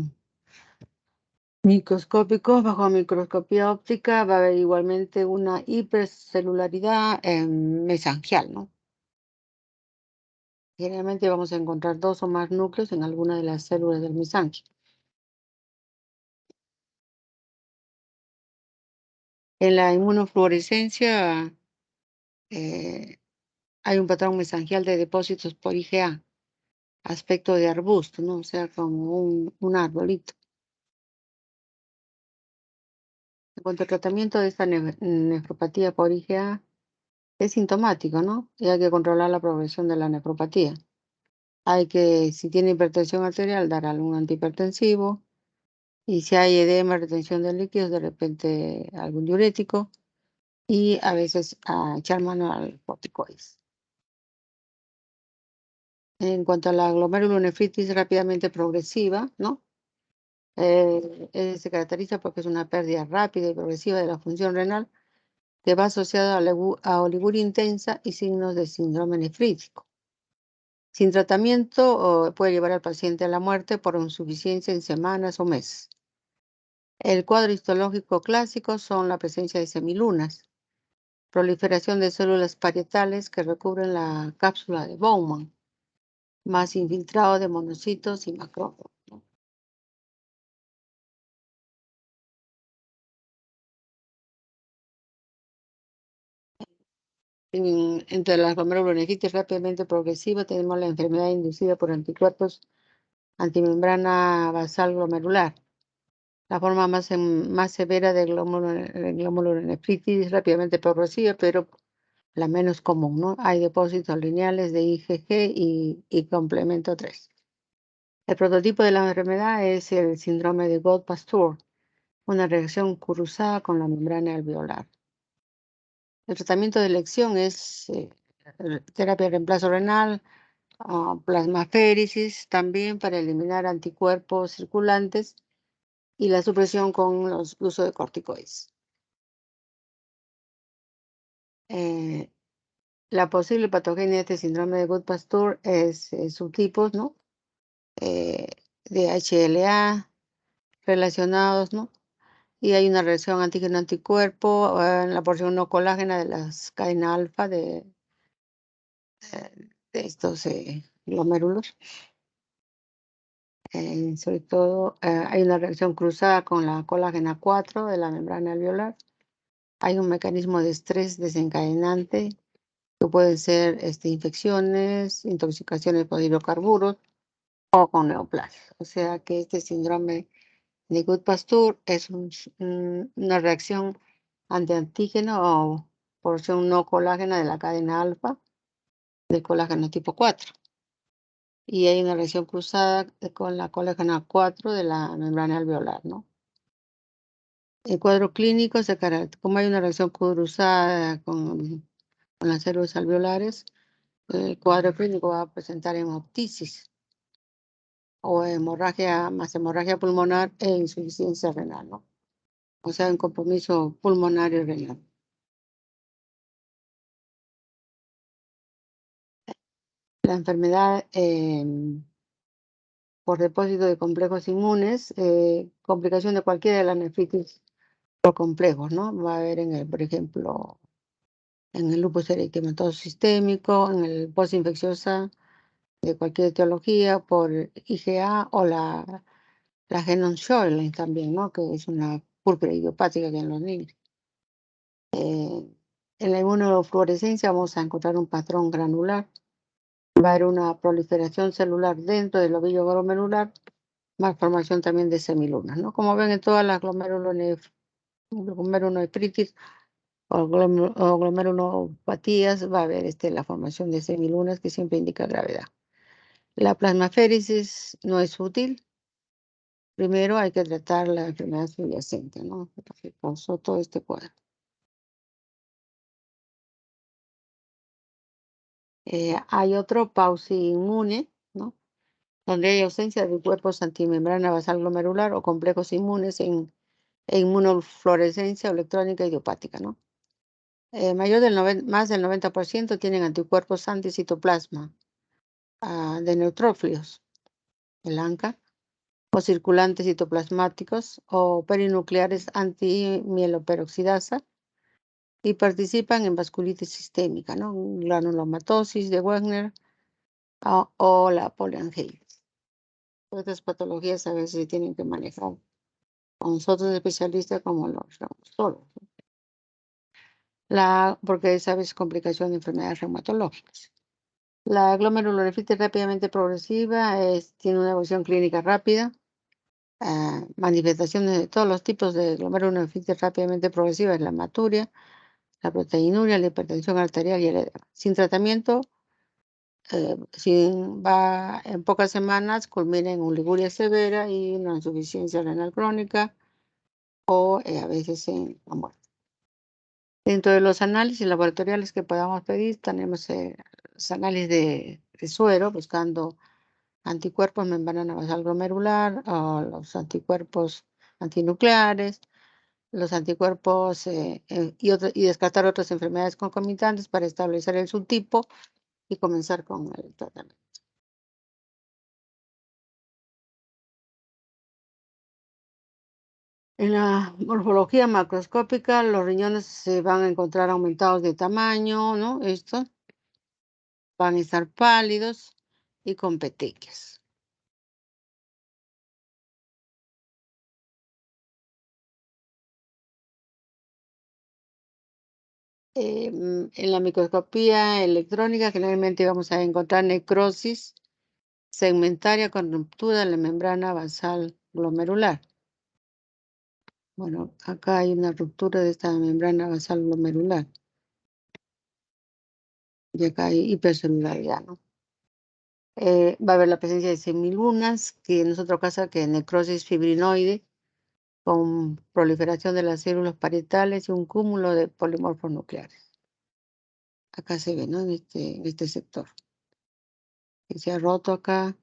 microscópico. Bajo microscopía óptica va a haber igualmente una hipercelularidad mesangial, ¿no? Generalmente vamos a encontrar 2 o más núcleos en alguna de las células del mesanquio. En la inmunofluorescencia hay un patrón mesangial de depósitos por IgA, aspecto de arbusto, ¿no? O sea, como un arbolito. En cuanto al tratamiento de esta nefropatía por IgA, es sintomático, ¿no? Y hay que controlar la progresión de la nefropatía. Hay que, si tiene hipertensión arterial, dar algún antihipertensivo. Y si hay edema, retención de líquidos, de repente algún diurético. Y a veces echar mano al corticoides. En cuanto a la glomerulonefritis rápidamente progresiva, ¿no? Se caracteriza porque es una pérdida rápida y progresiva de la función renal que va asociada a oliguria intensa y signos de síndrome nefrítico. Sin tratamiento, puede llevar al paciente a la muerte por insuficiencia en semanas o meses. El cuadro histológico clásico son la presencia de semilunas, proliferación de células parietales que recubren la cápsula de Bowman, más infiltrado de monocitos y macrófagos. Entre las glomerulonefritis rápidamente progresiva tenemos la enfermedad inducida por anticuerpos antimembrana basal glomerular. La forma más severa de glomerulonefritis rápidamente progresiva, pero la menos común, ¿no? Hay depósitos lineales de IgG y complemento 3. El prototipo de la enfermedad es el síndrome de Gold-Pasteur, una reacción cruzada con la membrana alveolar. El tratamiento de elección es terapia de reemplazo renal, plasmaféresis también para eliminar anticuerpos circulantes y la supresión con el uso de corticoides. La posible patogenia de este síndrome de Gold-Pasteur es subtipos, ¿no? De HLA relacionados, ¿no? Y hay una reacción antígeno-anticuerpo en la porción no colágena de las cadenas alfa de estos glomérulos. Sobre todo, hay una reacción cruzada con la colágena 4 de la membrana alveolar. Hay un mecanismo de estrés desencadenante que pueden ser infecciones, intoxicaciones por hidrocarburos o con neoplasias. O sea que este síndrome de Gold-Pasteur es una reacción ante antígeno o porción no colágena de la cadena alfa del colágeno tipo 4. Y hay una reacción cruzada con la colágena 4 de la membrana alveolar, ¿no? El cuadro clínico se caracteriza, como hay una reacción cruzada con las células alveolares, el cuadro clínico va a presentar hemoptisis o hemorragia pulmonar e insuficiencia renal, ¿no? O sea, un compromiso pulmonar y renal. La enfermedad por depósito de complejos inmunes, complicación de cualquiera de las nefritis por complejos, ¿no? Va a haber por ejemplo, en el lupus eritematoso sistémico, en el postinfecciosa de cualquier etiología, por IgA o la Sjögren también, ¿no? Que es una púrpura idiopática que en los niños. En la inmunofluorescencia vamos a encontrar un patrón granular. Va a haber una proliferación celular dentro del ovillo glomerular, más formación también de semilunas, ¿no? Como ven en todas las glomerulonefritis o glomerulopatías va a haber la formación de semilunas que siempre indica gravedad. La plasmaféresis no es útil. Primero hay que tratar la enfermedad subyacente, ¿no? Lo que causó todo este cuadro. Hay otro pauci-inmune, ¿no? Donde hay ausencia de cuerpos antimembrana basal glomerular o complejos inmunes e inmunofluorescencia electrónica idiopática, ¿no? Más del 90% tienen anticuerpos anticitoplasma de neutrófilos, el ANCA, o circulantes citoplasmáticos o perinucleares antimieloperoxidasa y participan en vasculitis sistémica, ¿no? Granulomatosis de Wagner o la poliangitis. Estas patologías a veces se tienen que manejar con nosotros especialistas como los reumatólogos, porque sabes complicación de enfermedades reumatológicas. La glomerulonefritis rápidamente progresiva tiene una evolución clínica rápida. Manifestaciones de todos los tipos de glomerulonefritis rápidamente progresiva es la hematuria, la proteinuria, la hipertensión arterial y el edema. Sin tratamiento, va en pocas semanas, culmina en oliguria severa y una insuficiencia renal crónica o a veces en la muerte. Dentro de los análisis laboratoriales que podamos pedir, tenemos los análisis de suero, buscando anticuerpos membrana basal glomerular, o los anticuerpos antinucleares, los anticuerpos y descartar otras enfermedades concomitantes para establecer el subtipo y comenzar con el tratamiento. En la morfología macroscópica, los riñones se van a encontrar aumentados de tamaño, ¿no? Estos van a estar pálidos y con petequias. En la microscopía electrónica generalmente vamos a encontrar necrosis segmentaria con ruptura de la membrana basal glomerular. Bueno, acá hay una ruptura de esta membrana basal glomerular. Y acá hay hipercelularidad, ¿no? Va a haber la presencia de semilunas, que en otro caso que necrosis fibrinoide, con proliferación de las células parietales y un cúmulo de polimorfos nucleares. Acá se ve, ¿no? En este sector. Que se ha roto acá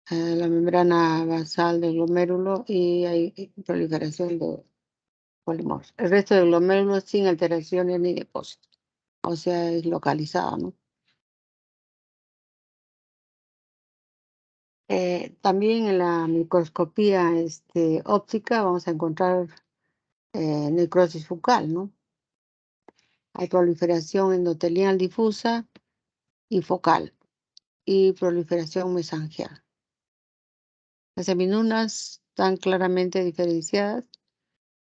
la membrana basal del glomérulo y hay proliferación de polimorfos. El resto del glomérulo sin alteraciones ni depósitos. O sea, es localizado, ¿no? También en la microscopía óptica vamos a encontrar necrosis focal, ¿no? Hay proliferación endotelial difusa y focal y proliferación mesangial. Las semilunas están claramente diferenciadas.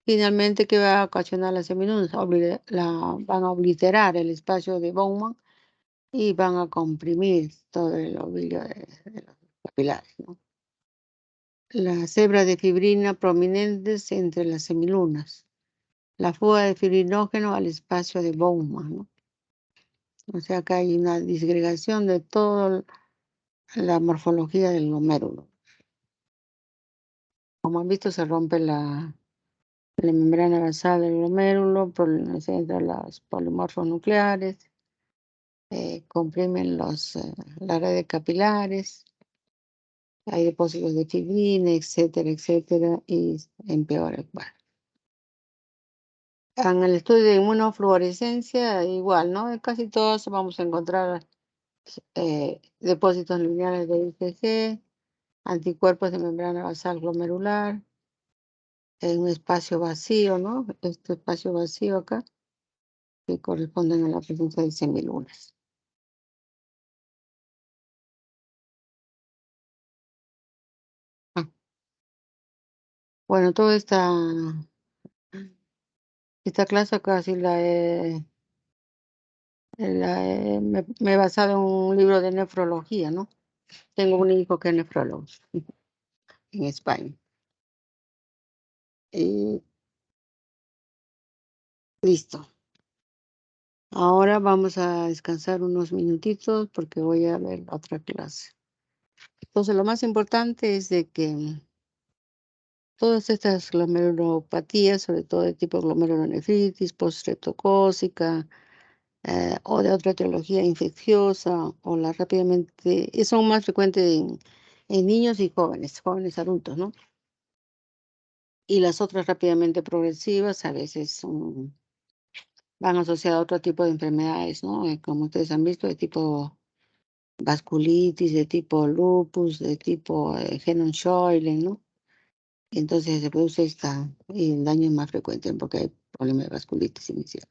Finalmente, ¿qué va a ocasionar las semilunas? Van a obliterar el espacio de Bowman y van a comprimir todo el ovilio de los capilares, ¿no? Las hebras de fibrina prominentes entre las semilunas. La fuga de fibrinógeno al espacio de Bowman, ¿no? O sea que hay una disgregación de toda la morfología del glomérulo. Como han visto, se rompe la membrana basal del glomérulo, se entran los polimorfos nucleares, comprimen las redes capilares, hay depósitos de fibrina, etcétera, y empeora el cuadro. En el estudio de inmunofluorescencia, igual, ¿no? Casi todos vamos a encontrar depósitos lineales de IgG, anticuerpos de membrana basal glomerular, en un espacio vacío, ¿no? Este espacio vacío acá, que corresponden a la presencia de semilunas. Ah, bueno, toda esta clase casi me he basado en un libro de nefrología, ¿no? Tengo un hijo que es nefrólogo en España. Y listo. Ahora vamos a descansar unos minutitos porque voy a ver otra clase. Entonces, lo más importante es de que todas estas glomerulopatías, sobre todo de tipo glomerulonefritis, postreptocócica, o de otra etiología infecciosa, o la rápidamente, y son más frecuentes en niños y jóvenes adultos, ¿no? Y las otras rápidamente progresivas a veces van asociadas a otro tipo de enfermedades, ¿no? Como ustedes han visto, de tipo vasculitis, de tipo lupus, de tipo Guernsey, ¿no? Y entonces se produce y el daño es más frecuente porque hay problemas de vasculitis inicial.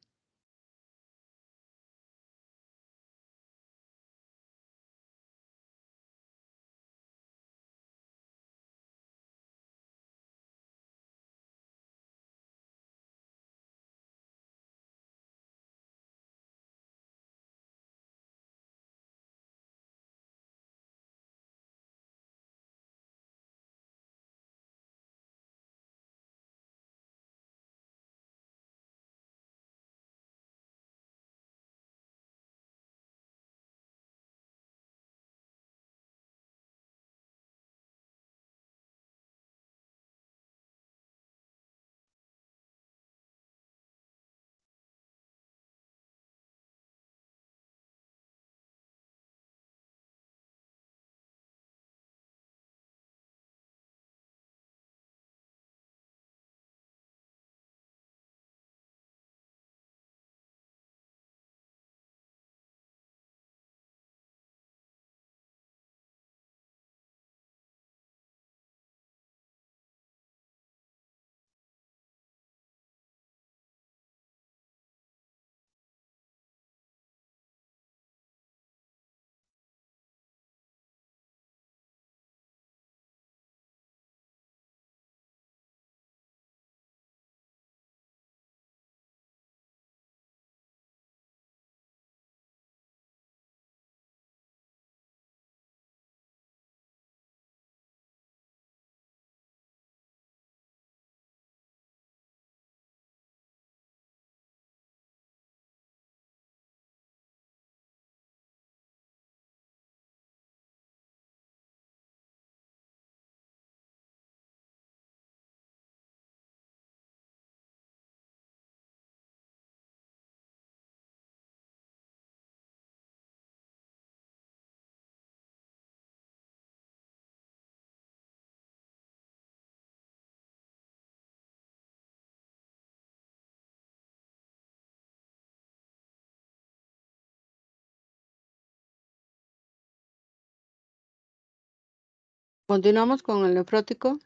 Continuamos con el nefrótico.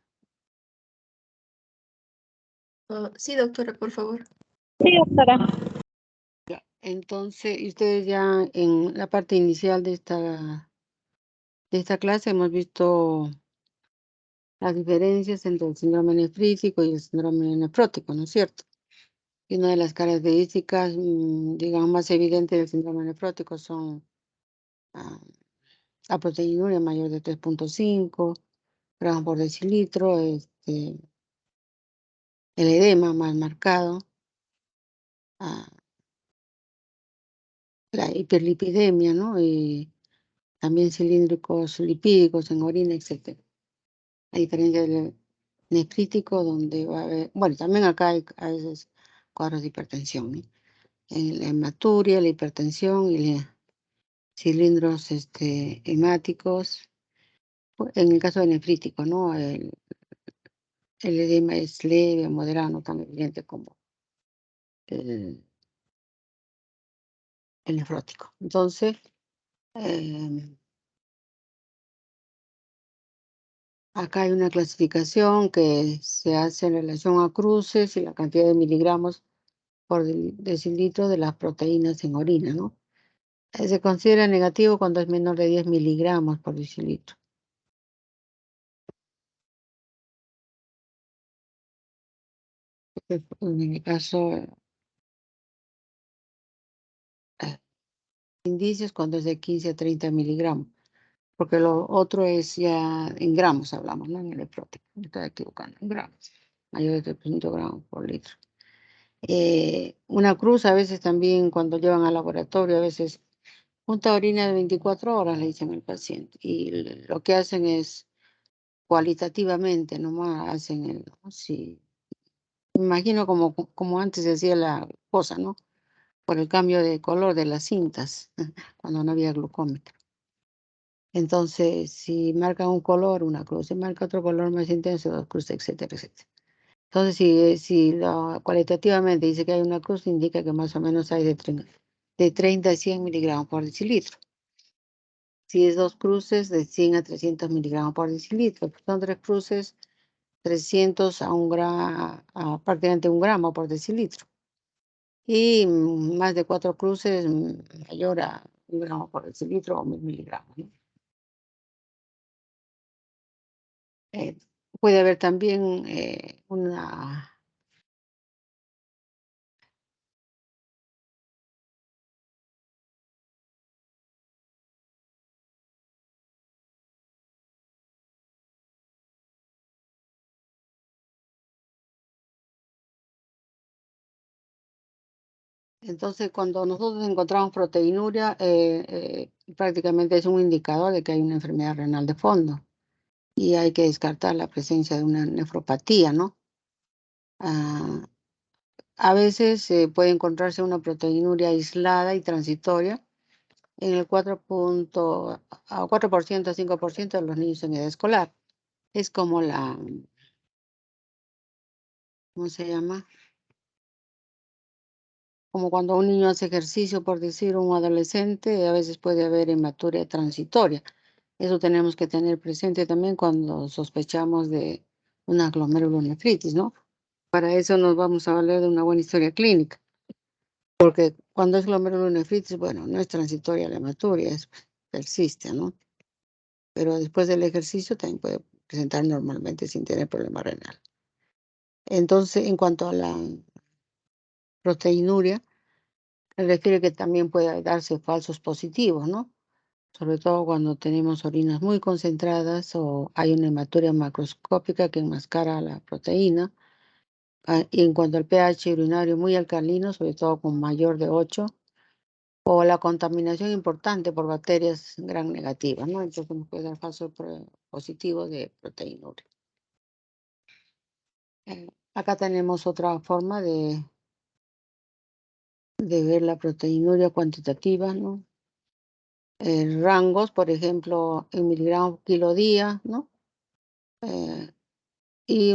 Sí, doctora, por favor. Sí, doctora. Ya, entonces, y ustedes ya en la parte inicial de esta clase hemos visto las diferencias entre el síndrome nefrítico y el síndrome nefrótico, ¿no es cierto? Y una de las características, digamos, más evidentes del síndrome nefrótico son ah, la proteinuria mayor de 3,5 gramos por decilitro, el edema más marcado, ah, la hiperlipidemia, ¿no? Y también cilíndricos lipídicos en orina, etcétera. A diferencia del nefrítico, donde va a haber, bueno, también acá hay a veces cuadros de hipertensión, ¿no? En la hematuria, la hipertensión y los cilindros hemáticos. En el caso del nefrítico, ¿no? El edema es leve, moderado, no tan evidente como el, el nefrótico. Entonces, acá hay una clasificación que se hace en relación a cruces y la cantidad de miligramos por decilitro de las proteínas en orina, ¿no? Se considera negativo cuando es menor de 10 miligramos por decilitro. En el caso, indicios cuando es de 15 a 30 miligramos, porque lo otro es ya en gramos, hablamos, ¿no? En el prótico, me estoy equivocando, en gramos, mayor de 300 gramos por litro. Una cruz a veces también cuando llevan al laboratorio, a veces junta orina de 24 horas, le dicen al paciente. Y lo que hacen es cualitativamente, nomás hacen el, ¿no? Sí, me imagino como antes se hacía la cosa, ¿no? Por el cambio de color de las cintas, cuando no había glucómetro. Entonces, si marca un color, una cruz, si marca otro color más intenso, dos cruces, etcétera, etcétera. Entonces, cualitativamente dice que hay una cruz, indica que más o menos hay de 30 a 100 miligramos por decilitro. Si es dos cruces, de 100 a 300 miligramos por decilitro. Si son tres cruces, 300 a prácticamente 1 gramo por decilitro. Y más de cuatro cruces, mayor a 1 gramo por decilitro o 1000 miligramos, ¿no? Eh, Puede haber también una. Entonces, cuando nosotros encontramos proteinuria, prácticamente es un indicador de que hay una enfermedad renal de fondo y hay que descartar la presencia de una nefropatía, ¿no? Ah, a veces puede encontrarse una proteinuria aislada y transitoria en el 4% a 5% de los niños en edad escolar. Es como ¿cómo se llama? Como cuando un niño hace ejercicio, por decir, un adolescente, a veces puede haber hematuria transitoria. Eso tenemos que tener presente también cuando sospechamos de una glomerulonefritis, ¿no? Para eso nos vamos a valer de una buena historia clínica, porque cuando es glomerulonefritis, bueno, no es transitoria la hematuria, persiste, ¿no? Pero después del ejercicio también puede presentar normalmente sin tener problema renal. Entonces, en cuanto a la proteinuria, refiere que también puede darse falsos positivos, ¿no? Sobre todo cuando tenemos orinas muy concentradas o hay una hematuria macroscópica que enmascara la proteína. Y en cuanto al pH urinario muy alcalino, sobre todo con mayor de 8, o la contaminación importante por bacterias gram negativas, ¿no? Entonces nos puede dar falso positivo de proteinuria. Acá tenemos otra forma de ver la proteinuria cuantitativa, ¿no? Rangos, por ejemplo, en miligramos kilo día, ¿no? Eh, y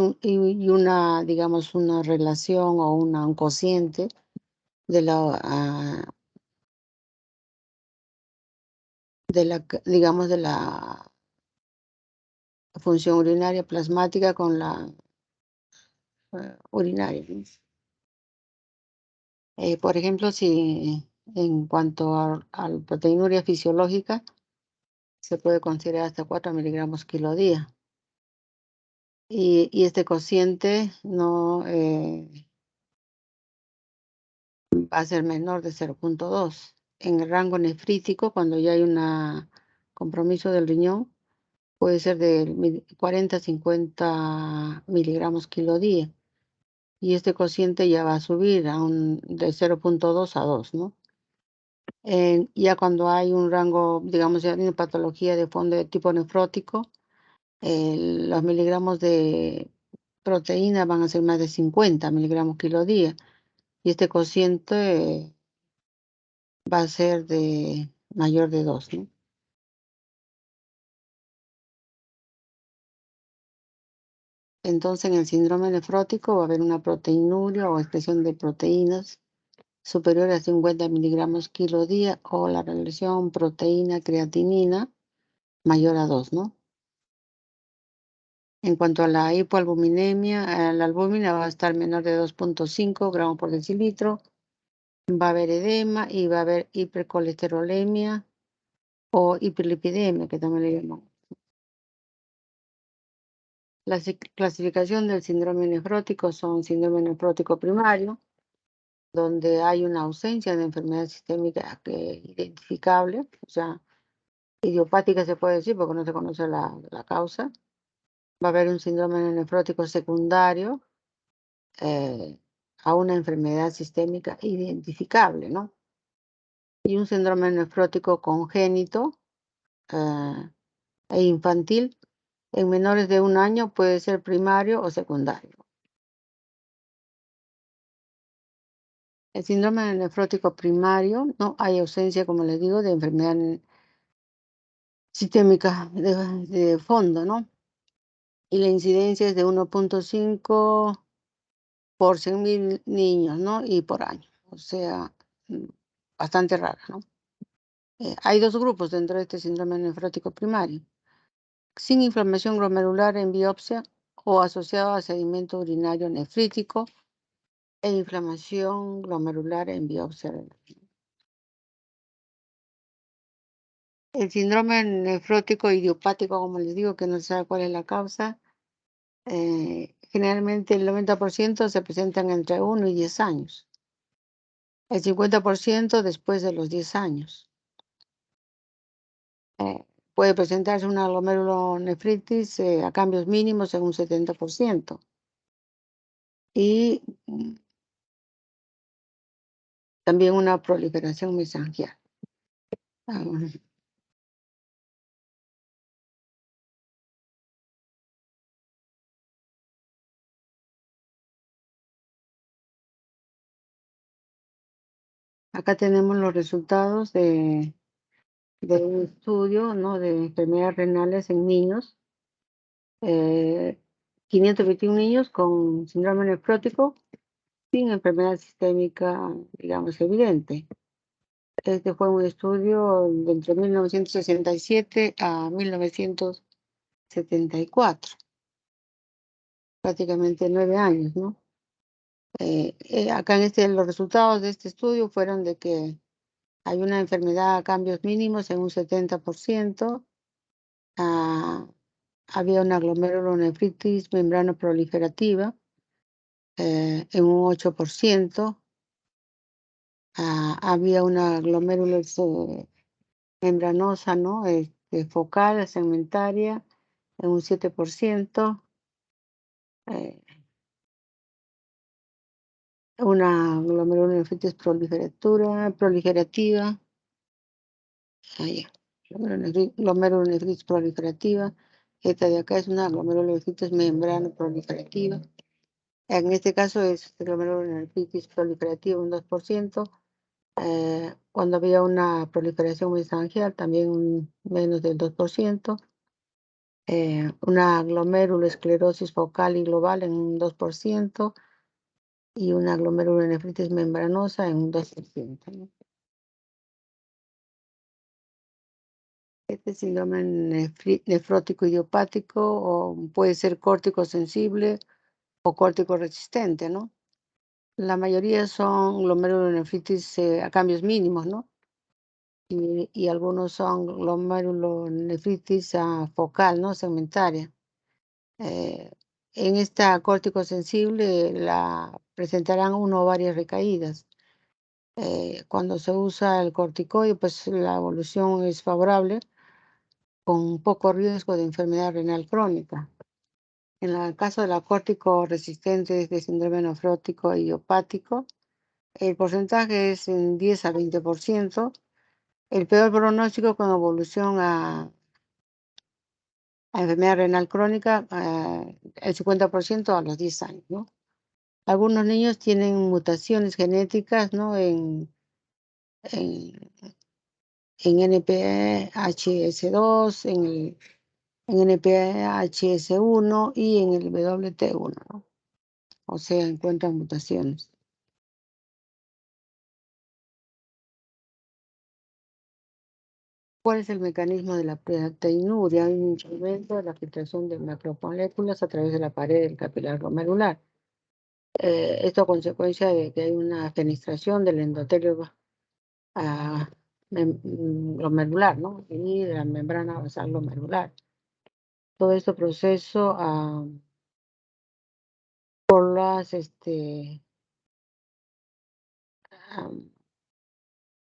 una, digamos, una relación o un cociente de digamos, de la función urinaria plasmática con la urinaria, ¿no? Por ejemplo, si en cuanto a la proteinuria fisiológica, se puede considerar hasta 4 miligramos kilo día. Y este cociente no va a ser menor de 0,2. En el rango nefrítico, cuando ya hay un compromiso del riñón, puede ser de 40 a 50 miligramos kilo día. Y este cociente ya va a subir de 0,2 a 2, ¿no? Ya cuando hay un rango, digamos, ya hay una patología de fondo de tipo nefrótico, los miligramos de proteína van a ser más de 50 miligramos kilo día. Y este cociente va a ser de mayor de 2, ¿no? Entonces, en el síndrome nefrótico va a haber una proteinuria o expresión de proteínas superior a 50 miligramos kilo día o la relación proteína-creatinina mayor a 2, ¿no? En cuanto a la hipoalbuminemia, la albúmina va a estar menor de 2,5 gramos por decilitro, va a haber edema y va a haber hipercolesterolemia o hiperlipidemia, que también le llaman. La clasificación del síndrome nefrótico son síndrome nefrótico primario, donde hay una ausencia de enfermedad sistémica identificable, o sea, idiopática se puede decir porque no se conoce la causa. Va a haber un síndrome nefrótico secundario, eh, a una enfermedad sistémica identificable, ¿no? Y un síndrome nefrótico congénito e infantil en menores de 1 año puede ser primario o secundario. El síndrome nefrótico primario, no hay ausencia, como les digo, de enfermedad sistémica de fondo, ¿no? Y la incidencia es de 1.5 por 100.000 niños, ¿no? Y por año. O sea, mm, bastante rara, ¿no? Hay dos grupos dentro de este síndrome nefrótico primario: sin inflamación glomerular en biopsia o asociado a sedimento urinario nefrítico e inflamación glomerular en biopsia renal. El síndrome nefrótico idiopático, como les digo, que no se sabe cuál es la causa, generalmente el 90% se presentan entre 1 y 10 años, el 50% después de los 10 años. Eh, Puede presentarse una glomerulonefritis a cambios mínimos en un 70%. Y también una proliferación mesangial. Ah, Acá tenemos los resultados de un estudio, ¿no?, de enfermedades renales en niños. 521 niños con síndrome nefrótico sin enfermedad sistémica, digamos, evidente. Este fue un estudio de entre 1967 a 1974, prácticamente 9 años, ¿no? Acá los resultados de este estudio fueron de que hay una enfermedad a cambios mínimos en un 70%, ah, había una glomerulonefritis membrana proliferativa en un 8%, había una glomérulos membranosa, ¿no?, focal, segmentaria, en un 7%, eh, una glomerulonefritis proliferativa, glomerulonefritis proliferativa. Esta de acá es una glomerulonefritis membrana proliferativa. En este caso es glomerulonefritis proliferativa, un 2%. Cuando había una proliferación mesangial, también menos del 2%. Una glomerulosclerosis focal y global en un 2%, y una glomerulonefritis membranosa en un 2%, ¿no? Este síndrome nefrótico idiopático o puede ser córtico sensible o córtico resistente, ¿no? La mayoría son glomerulonefritis a cambios mínimos, ¿no? Y algunos son glomerulonefritis focal, ¿no?, segmentaria. Eh, en esta córtico sensible la presentarán una o varias recaídas. Cuando se usa el corticoide, pues la evolución es favorable, con poco riesgo de enfermedad renal crónica. En el caso de la córtico resistente de síndrome nefrótico idiopático, el porcentaje es en 10 a 20%. El peor pronóstico con evolución a enfermedad renal crónica, el 50% a los 10 años, ¿no? Algunos niños tienen mutaciones genéticas, ¿no?, en, en NPHS2, en NPHS1 y en el WT1, ¿no? O sea, encuentran mutaciones. ¿Cuál es el mecanismo de la proteinuria? Hay un incremento de la filtración de macromoléculas a través de la pared del capilar glomerular. Esto a consecuencia de que hay una fenestración del endotelio glomerular, ¿no?, y de la membrana basal glomerular. Todo este proceso por am,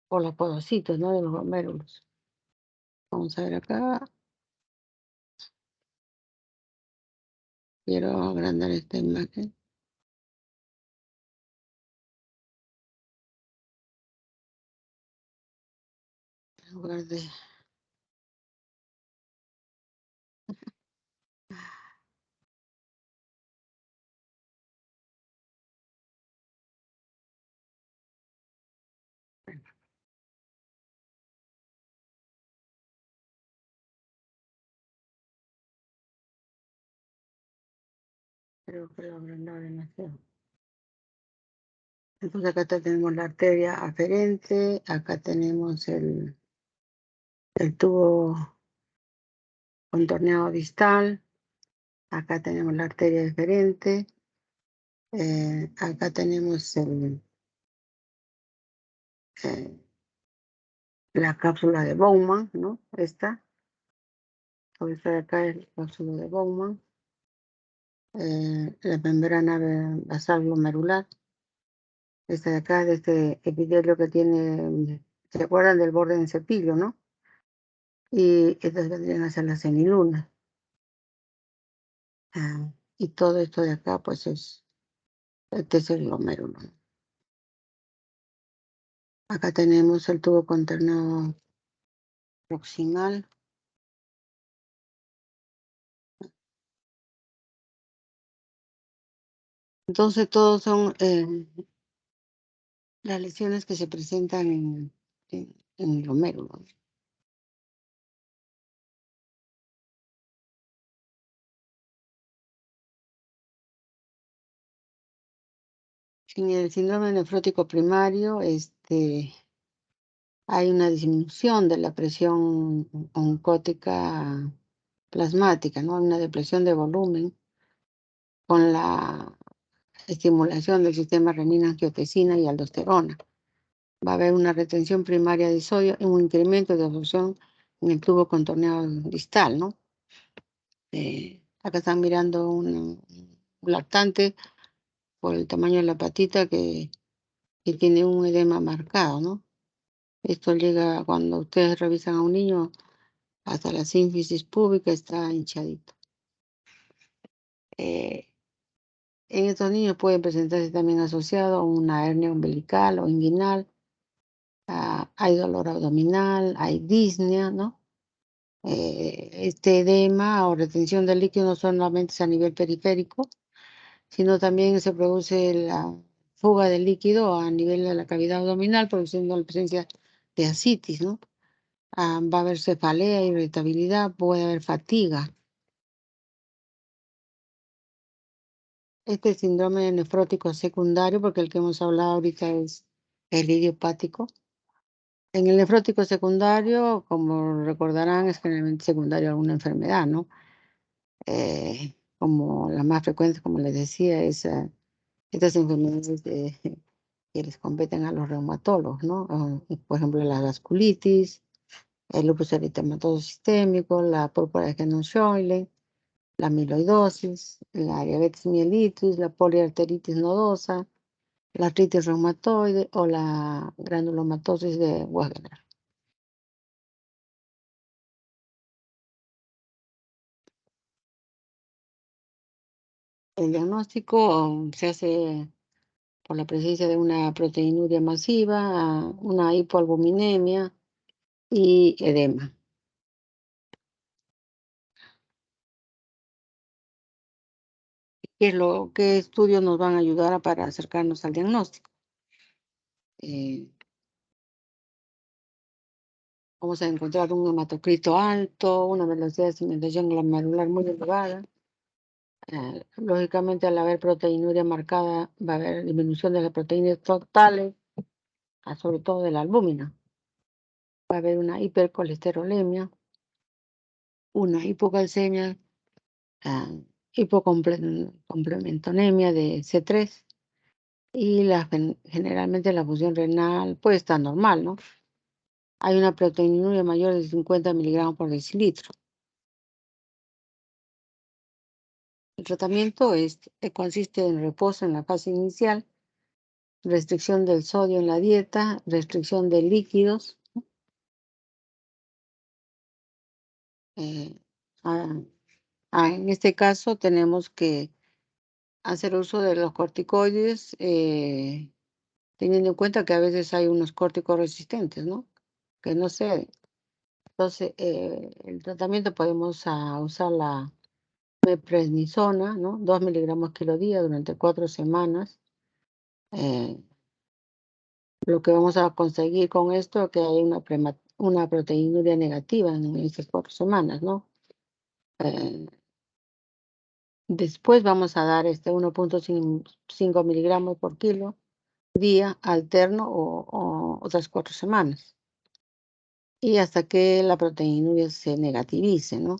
por los podocitos, ¿no?, de los glomérulos. Vamos a ver acá. Quiero agrandar esta imagen. lugar de... Creo que lo habrán dado demasiado. Entonces acá tenemos la arteria aferente, acá tenemos el tubo contorneado distal, acá tenemos la arteria deferente, acá tenemos eh, la cápsula de Bowman, ¿no? Todo esto de acá es la cápsula de Bowman, la membrana basal glomerular, esta de acá, de este epitelio que tiene, ¿se acuerdan del borde en cepillo, no? Y estas vendrían a ser las semilunas. Y todo esto de acá, pues este es el glomérulo, ¿no? Acá tenemos el tubo contornado proximal. Entonces, todos son las lesiones que se presentan en el glomérulo. En el síndrome nefrótico primario, hay una disminución de la presión oncótica plasmática, ¿no? Una depresión de volumen con la estimulación del sistema renina-angiotensina y aldosterona. Va a haber una retención primaria de sodio y un incremento de absorción en el tubo contorneado distal, ¿no? Acá están mirando un lactante por el tamaño de la patita que tiene un edema marcado, ¿no? Esto llega cuando ustedes revisan a un niño hasta la sínfisis púbica, está hinchadito. Eh, en estos niños puede presentarse también asociado a una hernia umbilical o inguinal, hay dolor abdominal, hay disnea, ¿no? Este edema o retención de líquido no solamente es a nivel periférico, sino también se produce la fuga de líquido a nivel de la cavidad abdominal, produciendo la presencia de ascitis, ¿no? Va a haber cefalea, irritabilidad, puede haber fatiga. Este síndrome nefrótico secundario, porque el que hemos hablado ahorita es el idiopático. En el nefrótico secundario, como recordarán, es generalmente secundario a alguna enfermedad, ¿no? Como las más frecuentes, como les decía, estas enfermedades que les competen a los reumatólogos, ¿no? Por ejemplo, la vasculitis, el lupus eritematoso sistémico, la púrpura de Guenon-Schönlein, la amiloidosis, la diabetes mellitus, la poliarteritis nodosa, la artritis reumatoide o la granulomatosis de Wegener. El diagnóstico se hace por la presencia de una proteinuria masiva, una hipoalbuminemia y edema. ¿Qué estudios nos van a ayudar para acercarnos al diagnóstico? Eh, Vamos a encontrar un hematocrito alto, una velocidad de cimentación glomerular muy elevada. Lógicamente, al haber proteinuria marcada, va a haber disminución de las proteínas totales, sobre todo de la albúmina. Va a haber una hipercolesterolemia, una hipocalcemia, ah, hipocomplementonemia de C3 y generalmente la función renal puede estar normal, ¿no? Hay una proteinuria mayor de 50 miligramos por decilitro. El tratamiento consiste en reposo en la fase inicial, restricción del sodio en la dieta, restricción de líquidos. eh, ah, en este caso tenemos que hacer uso de los corticoides, teniendo en cuenta que a veces hay unos córticos resistentes, ¿no? Que no ceden. Entonces, el tratamiento podemos usar la meprednisona, ¿no? 2 mg kilo día durante 4 semanas. Eh, lo que vamos a conseguir con esto es que hay una proteinuria negativa en estas 4 semanas, ¿no? Eh, Después vamos a dar 1,5 miligramos por kilo día alterno o otras 4 semanas. Y hasta que la proteinuria se negativice, ¿no?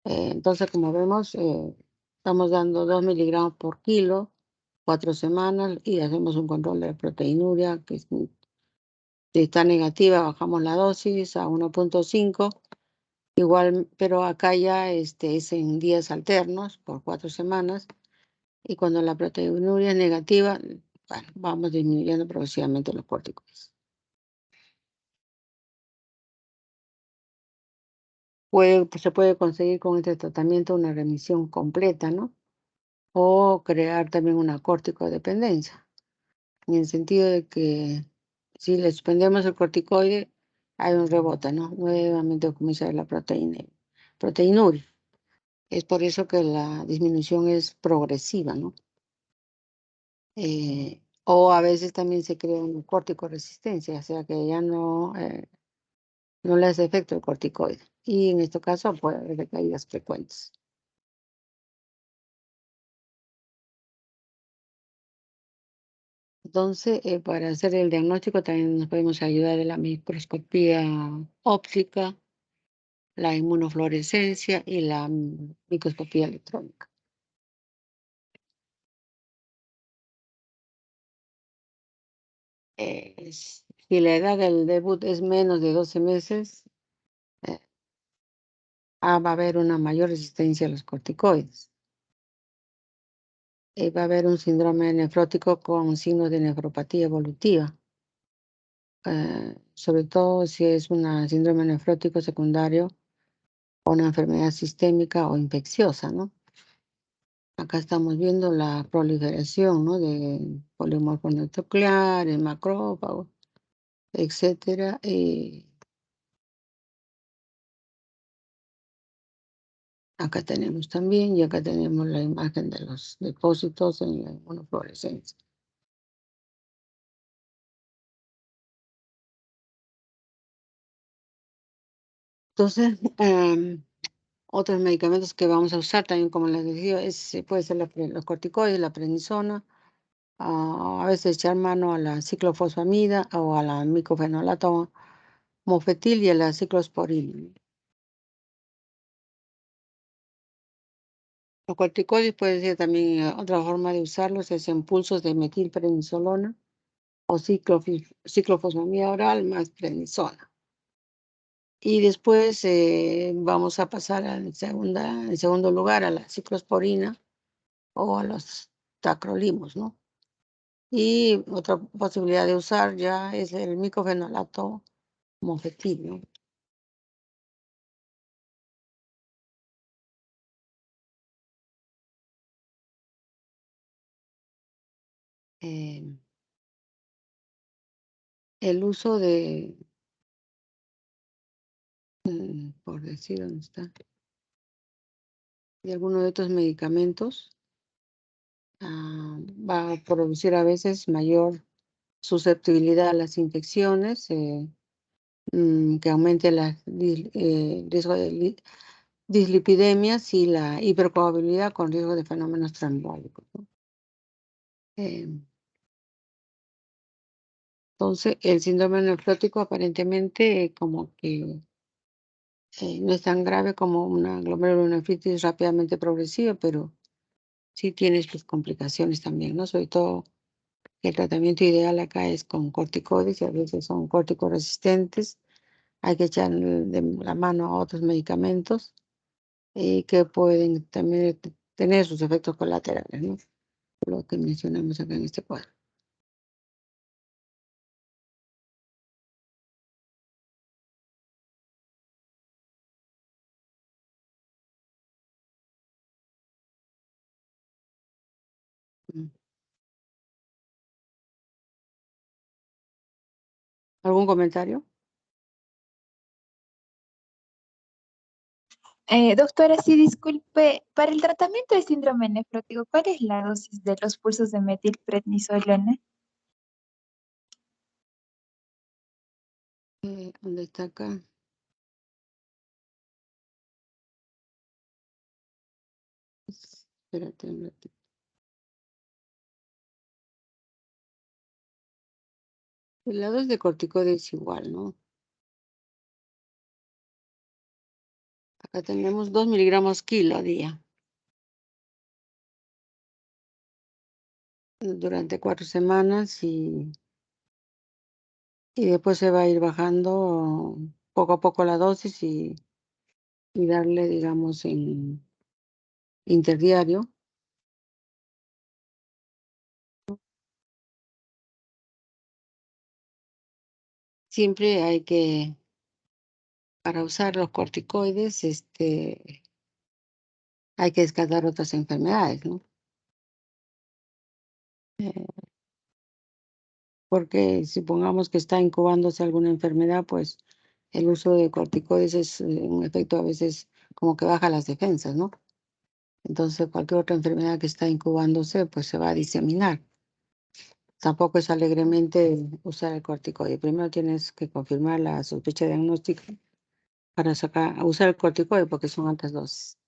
Entonces, como vemos, estamos dando 2 mg por kilo, 4 semanas y hacemos un control de proteinuria que si está negativa, bajamos la dosis a 1,5. Igual, pero acá ya es en días alternos por 4 semanas. Y cuando la proteinuria es negativa, bueno, vamos disminuyendo progresivamente los corticoides. Se puede conseguir con este tratamiento una remisión completa, ¿no? O crear también una corticodependencia, en el sentido de que si le suspendemos el corticoide, hay un rebote, ¿no? Nuevamente comienza la proteinuria. Es por eso que la disminución es progresiva, ¿no? O a veces también se crea una corticoresistencia, o sea que ya no le hace efecto el corticoide. Y en este caso puede haber recaídas frecuentes. Entonces, para hacer el diagnóstico también nos podemos ayudar de la microscopía óptica, la inmunofluorescencia y la microscopía electrónica. Si la edad del debut es menos de 12 meses, eh, va a haber una mayor resistencia a los corticoides. Va a haber un síndrome nefrótico con signos de nefropatía evolutiva, sobre todo si es un síndrome nefrótico secundario o una enfermedad sistémica o infecciosa, ¿no? Acá estamos viendo la proliferación, ¿no? De polimorfos nucleares, macrófagos, etcétera. Acá tenemos también, y acá tenemos la imagen de los depósitos en la inmunofluorescencia. Entonces, otros medicamentos que vamos a usar también, como les decía, puede ser los corticoides, la prednisona, a veces echar mano a la ciclofosfamida o a la micofenolato mofetil y a la ciclosporina. Los corticoides puede ser también otra forma de usarlos, es impulsos de metilprednisolona o ciclofosfamida oral más prednisona. Y después vamos a pasar en segundo lugar a la ciclosporina o a los tacrolimos, ¿no? Y otra posibilidad de usar ya es el micofenolato mofetil, ¿no? Eh, el uso por decir dónde está, de alguno de estos medicamentos va a producir a veces mayor susceptibilidad a las infecciones, que aumente el riesgo de dislipidemias y la hipercoagulabilidad con riesgo de fenómenos trombólicos, ¿no? Eh, entonces, el síndrome nefrótico aparentemente como que no es tan grave como una glomerulonefritis rápidamente progresiva, pero sí tiene sus complicaciones también, ¿no? Sobre todo el tratamiento ideal acá es con corticoides y a veces son resistentes. Hay que echar de la mano a otros medicamentos y que pueden también tener sus efectos colaterales, ¿no? Lo que mencionamos acá en este cuadro. Mm. ¿Algún comentario? Doctora, sí, disculpe, para el tratamiento de síndrome nefrótico, ¿cuál es la dosis de los pulsos de metilprednisolona? ¿Dónde está acá? Espérate un ratito. La dosis de corticoides es igual, ¿no? Acá tenemos 2 miligramos kilo a día. Durante 4 semanas y después se va a ir bajando poco a poco la dosis y darle, digamos, en interdiario. Siempre hay que, para usar los corticoides, hay que descartar otras enfermedades, ¿no? Porque supongamos que está incubándose alguna enfermedad, pues el uso de corticoides es un efecto a veces como que baja las defensas, ¿no? Entonces cualquier otra enfermedad que está incubándose, pues se va a diseminar. Tampoco es alegremente usar el corticoide. Primero tienes que confirmar la sospecha diagnóstica para usar el corticoide porque son altas dosis.